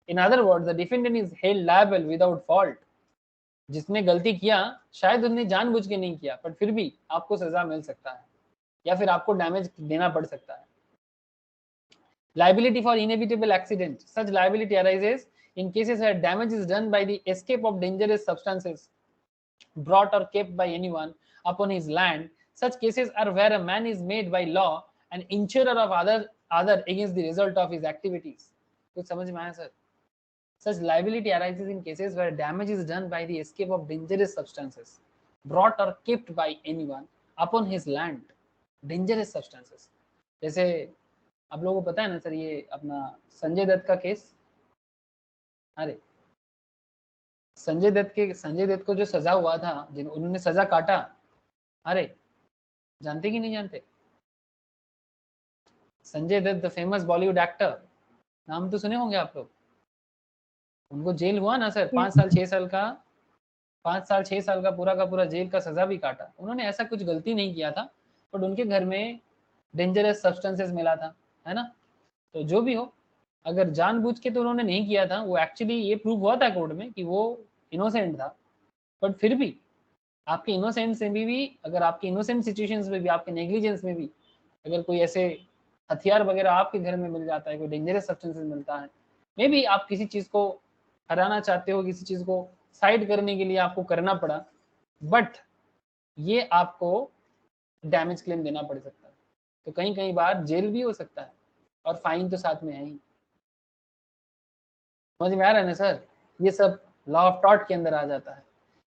इन other words the defendant is held liable without fault. जिसने गलती किया शायद उसने जानबूझ के नहीं किया, पर फिर भी आपको सजा मिल सकता है या फिर आपको डैमेज देना पड़ सकता है। Liability for inevitable accident. Such liability arises in cases where damage is done by the escape of dangerous substances brought or kept by anyone upon his land. Such cases are where a man is made by law an insurer of other against the result of his activities. कुछ समझ में आया sir? Such liability arises in cases where damage is done by the escape of dangerous substances brought or kept by anyone upon his land. Dangerous substances. जैसे आप लोगों को पता है ना सर, ये अपना संजय दत्त का केस। अरे संजय दत्त को जो सजा हुआ था, जिन उन्होंने सजा काटा, अरे जानते कि नहीं जानते? Sanjay Dutt the famous Bollywood actor, नाम तो सुने होंगे आप लोग। उनको जेल हुआ ना सर, 5 साल 6 साल का पूरा जेल का सजा भी काटा। उन्होंने ऐसा कुछ गलती नहीं किया था, बट उनके घर में डेंजरस सब्सटेंसेस मिला था, है ना? तो जो भी हो, अगर जानबूझ के तो उन्होंने नहीं किया था, वो एक्चुअली ये प्रूव हुआ था कोर्ट में कि वो इनोसेंट था। बट फिर भी आपके इनोसेंस में भी अगर आपके इनोसेंट सिचुएशंस में भी, आपके नेग्लिजेंस में भी अगर कोई ऐसे हथियार वगैरह आपके घर में मिल जाता है, कोई डेंजरस सब्सटेंसेस मिलता है, मे बी आप किसी चीज को हराना चाहते हो, किसी चीज को साइड करने के लिए आपको करना पड़ा, बट ये आपको डैमेज क्लेम देना पड़ सकता है। तो कहीं कहीं बार जेल भी हो सकता है और फाइन तो साथ में है ही। समझ में आ रहा है ना सर? ये सब लॉ ऑफ टॉर्ट के अंदर आ जाता है।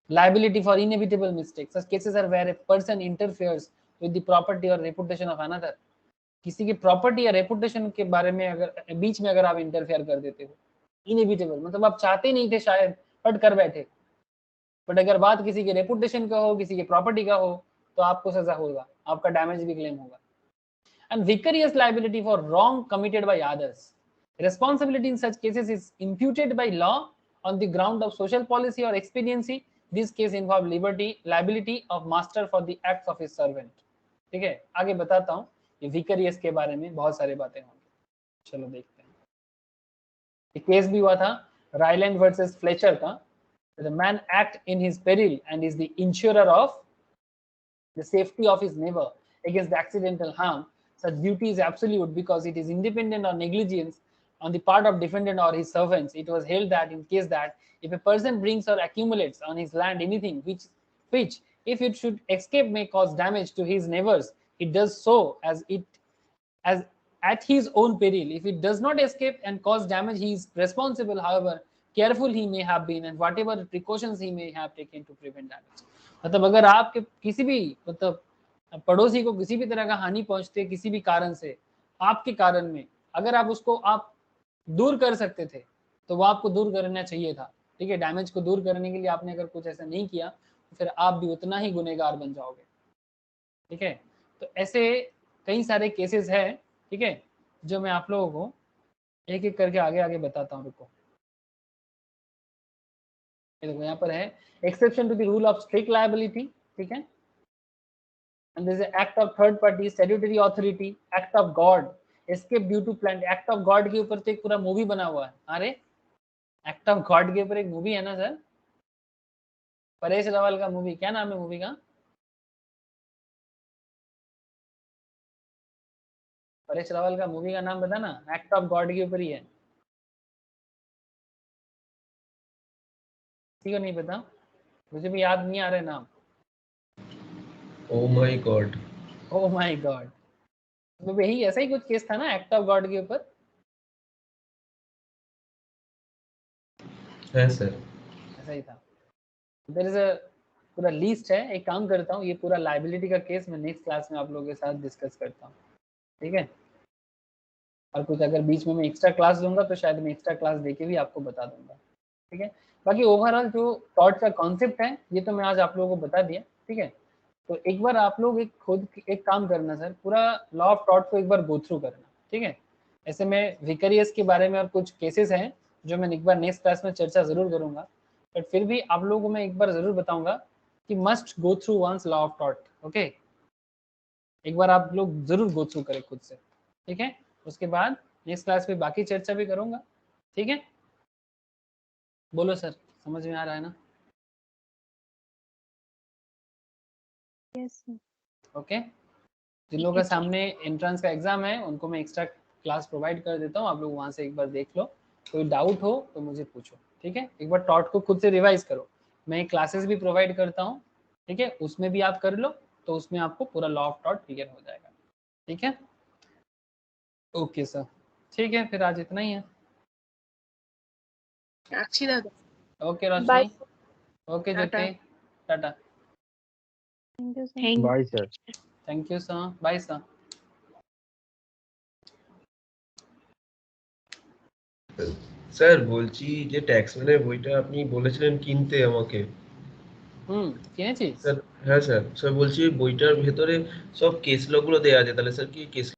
Liability for inevitable mistakes. Such cases are where a person interferes with the property और रेपुटेशन ऑफ अनदर। किसी की प्रॉपर्टी या रेपुटेशन के बारे में अगर बीच में अगर आप इंटरफेयर कर देते हो, इनएविटेबल मतलब आप चाहते नहीं थे शायद, बट कर बैठे। बट अगर बात किसी के रेपुटेशन का हो, किसी की प्रॉपर्टी का हो, तो आपको सजा होगा, आपका डैमेज भी क्लेम होगा। And vicarious liability for wrong committed by others. Responsibility in such cases is imputed by law on the ground of social policy or expediency. This case involve liability of master for the acts of his servant. ठीक है, आगे बताता हूँ ये vicarious के बारे में बहुत सारे बातें होंगी। चलो देखते हैं। एक केस भी हुआ था रायलैंड वर्सेस फ्लेचर का। The man act in his peril and is the insurer of the safety of his neighbor against the accidental harm. Such duty is absolute because it is independent of negligence on the part of defendant or his servants, it was held that in case that if a person brings or accumulates on his land anything which if it should escape may cause damage to his neighbors, it does so as at his own peril. If it does not escape and cause damage, he is responsible, however careful he may have been and whatever precautions he may have taken to prevent damage. मतलब अगर आपके किसी भी मतलब पड़ोसी को किसी भी तरह का हानि पहुंचते किसी भी कारण से, आपके कारण में, अगर आप उसको आप दूर कर सकते थे तो वो आपको दूर करना चाहिए था, ठीक है। डैमेज को दूर करने के लिए आपने अगर कुछ ऐसा नहीं किया तो फिर आप भी उतना ही गुनहगार बन जाओगे, ठीक है। तो ऐसे कई सारे केसेस है, ठीक है, जो मैं आप लोगों को एक एक करके आगे आगे बताता हूँ। रुको, देखो यहाँ पर है exception to the rule of strict liability, ठीक है। And there is an act of third party, statutory authority, act of God, escape due to plant. Act of God के ऊपर तो एक पूरा मूवी बना हुआ है। अरे एक्ट ऑफ गॉड के ऊपर एक मूवी है ना सर, परेश रावल का मूवी, क्या नाम है मूवी का? परेश रावल का मूवी का नाम बता ना, एक्ट ऑफ गॉड के ऊपर ही है। किसी को नहीं पता? मुझे भी याद नहीं आ रहा नाम। Oh my God, oh my God, तो यही ऐसा ही कुछ केस था ना एक्ट ऑफ गॉड के ऊपर। है सर, ऐसा ही था। देयर इज अ पूरा लिस्ट है, एक काम करता हूँ, ये पूरा लायबिलिटी का केस मैं नेक्स्ट क्लास में आप लोगों के साथ डिस्कस करता हूँ, ठीक है। और कुछ अगर बीच में मैं एक्स्ट्रा क्लास दूंगा तो शायद मैं एक्स्ट्रा क्लास देके भी आपको बता दूंगा, ठीक है। बाकी ओवरऑल जो टॉर्ट का कॉन्सेप्ट है ये तो मैं आज आप लोगों को बता दिया, ठीक है। तो एक बार आप लोग खुद एक काम करना सर, पूरा लॉ ऑफ टॉर्ट को एक बार गो थ्रू करना, ठीक है। ऐसे में विकरियस के बारे में और कुछ केसेस हैं जो मैं एक बार नेक्स्ट क्लास में चर्चा जरूर करूंगा, बट फिर भी आप लोगों को मैं एक बार जरूर बताऊंगा कि must go through once law of tort, okay. एक बार आप लोग जरूर गो थ्रू करें खुद से, ठीक है। उसके बाद नेक्स्ट क्लास में बाकी चर्चा भी करूंगा, ठीक है। बोलो सर, समझ में आ रहा है ना? Yes sir. ओके, जिन लोगों का सामने एंट्रेंस का एग्जाम है उनको मैं एक्स्ट्रा क्लास प्रोवाइड कर देता हूँ, आप लोग वहां से एक बार देख लो, कोई डाउट हो तो मुझे पूछो, ठीक है। एक बार टॉर्ट को खुद से रिवाइज करो, मैं क्लासेस भी प्रोवाइड करता हूँ, ठीक है, उसमें भी आप कर लो तो उसमें आपको पूरा लॉ ऑफ टॉर्ट क्लियर हो जाएगा, ठीक है। ओके सर, ठीक है, फिर आज इतना ही है। Okay Roshni, okay Jyoti, tata, thank bye sir. Thank you sir, bye sir. Sir বলছি যে ট্যাক্সম্যানের বইটা আপনি বলেছিলেন কিনতে আমাকে, কিনেছিস? স্যার হ্যাঁ স্যার, স্যার বলছি ওই বইটার ভেতরে সব কেস ল গুলো দেওয়া আছে, তাহলে স্যার কি কেস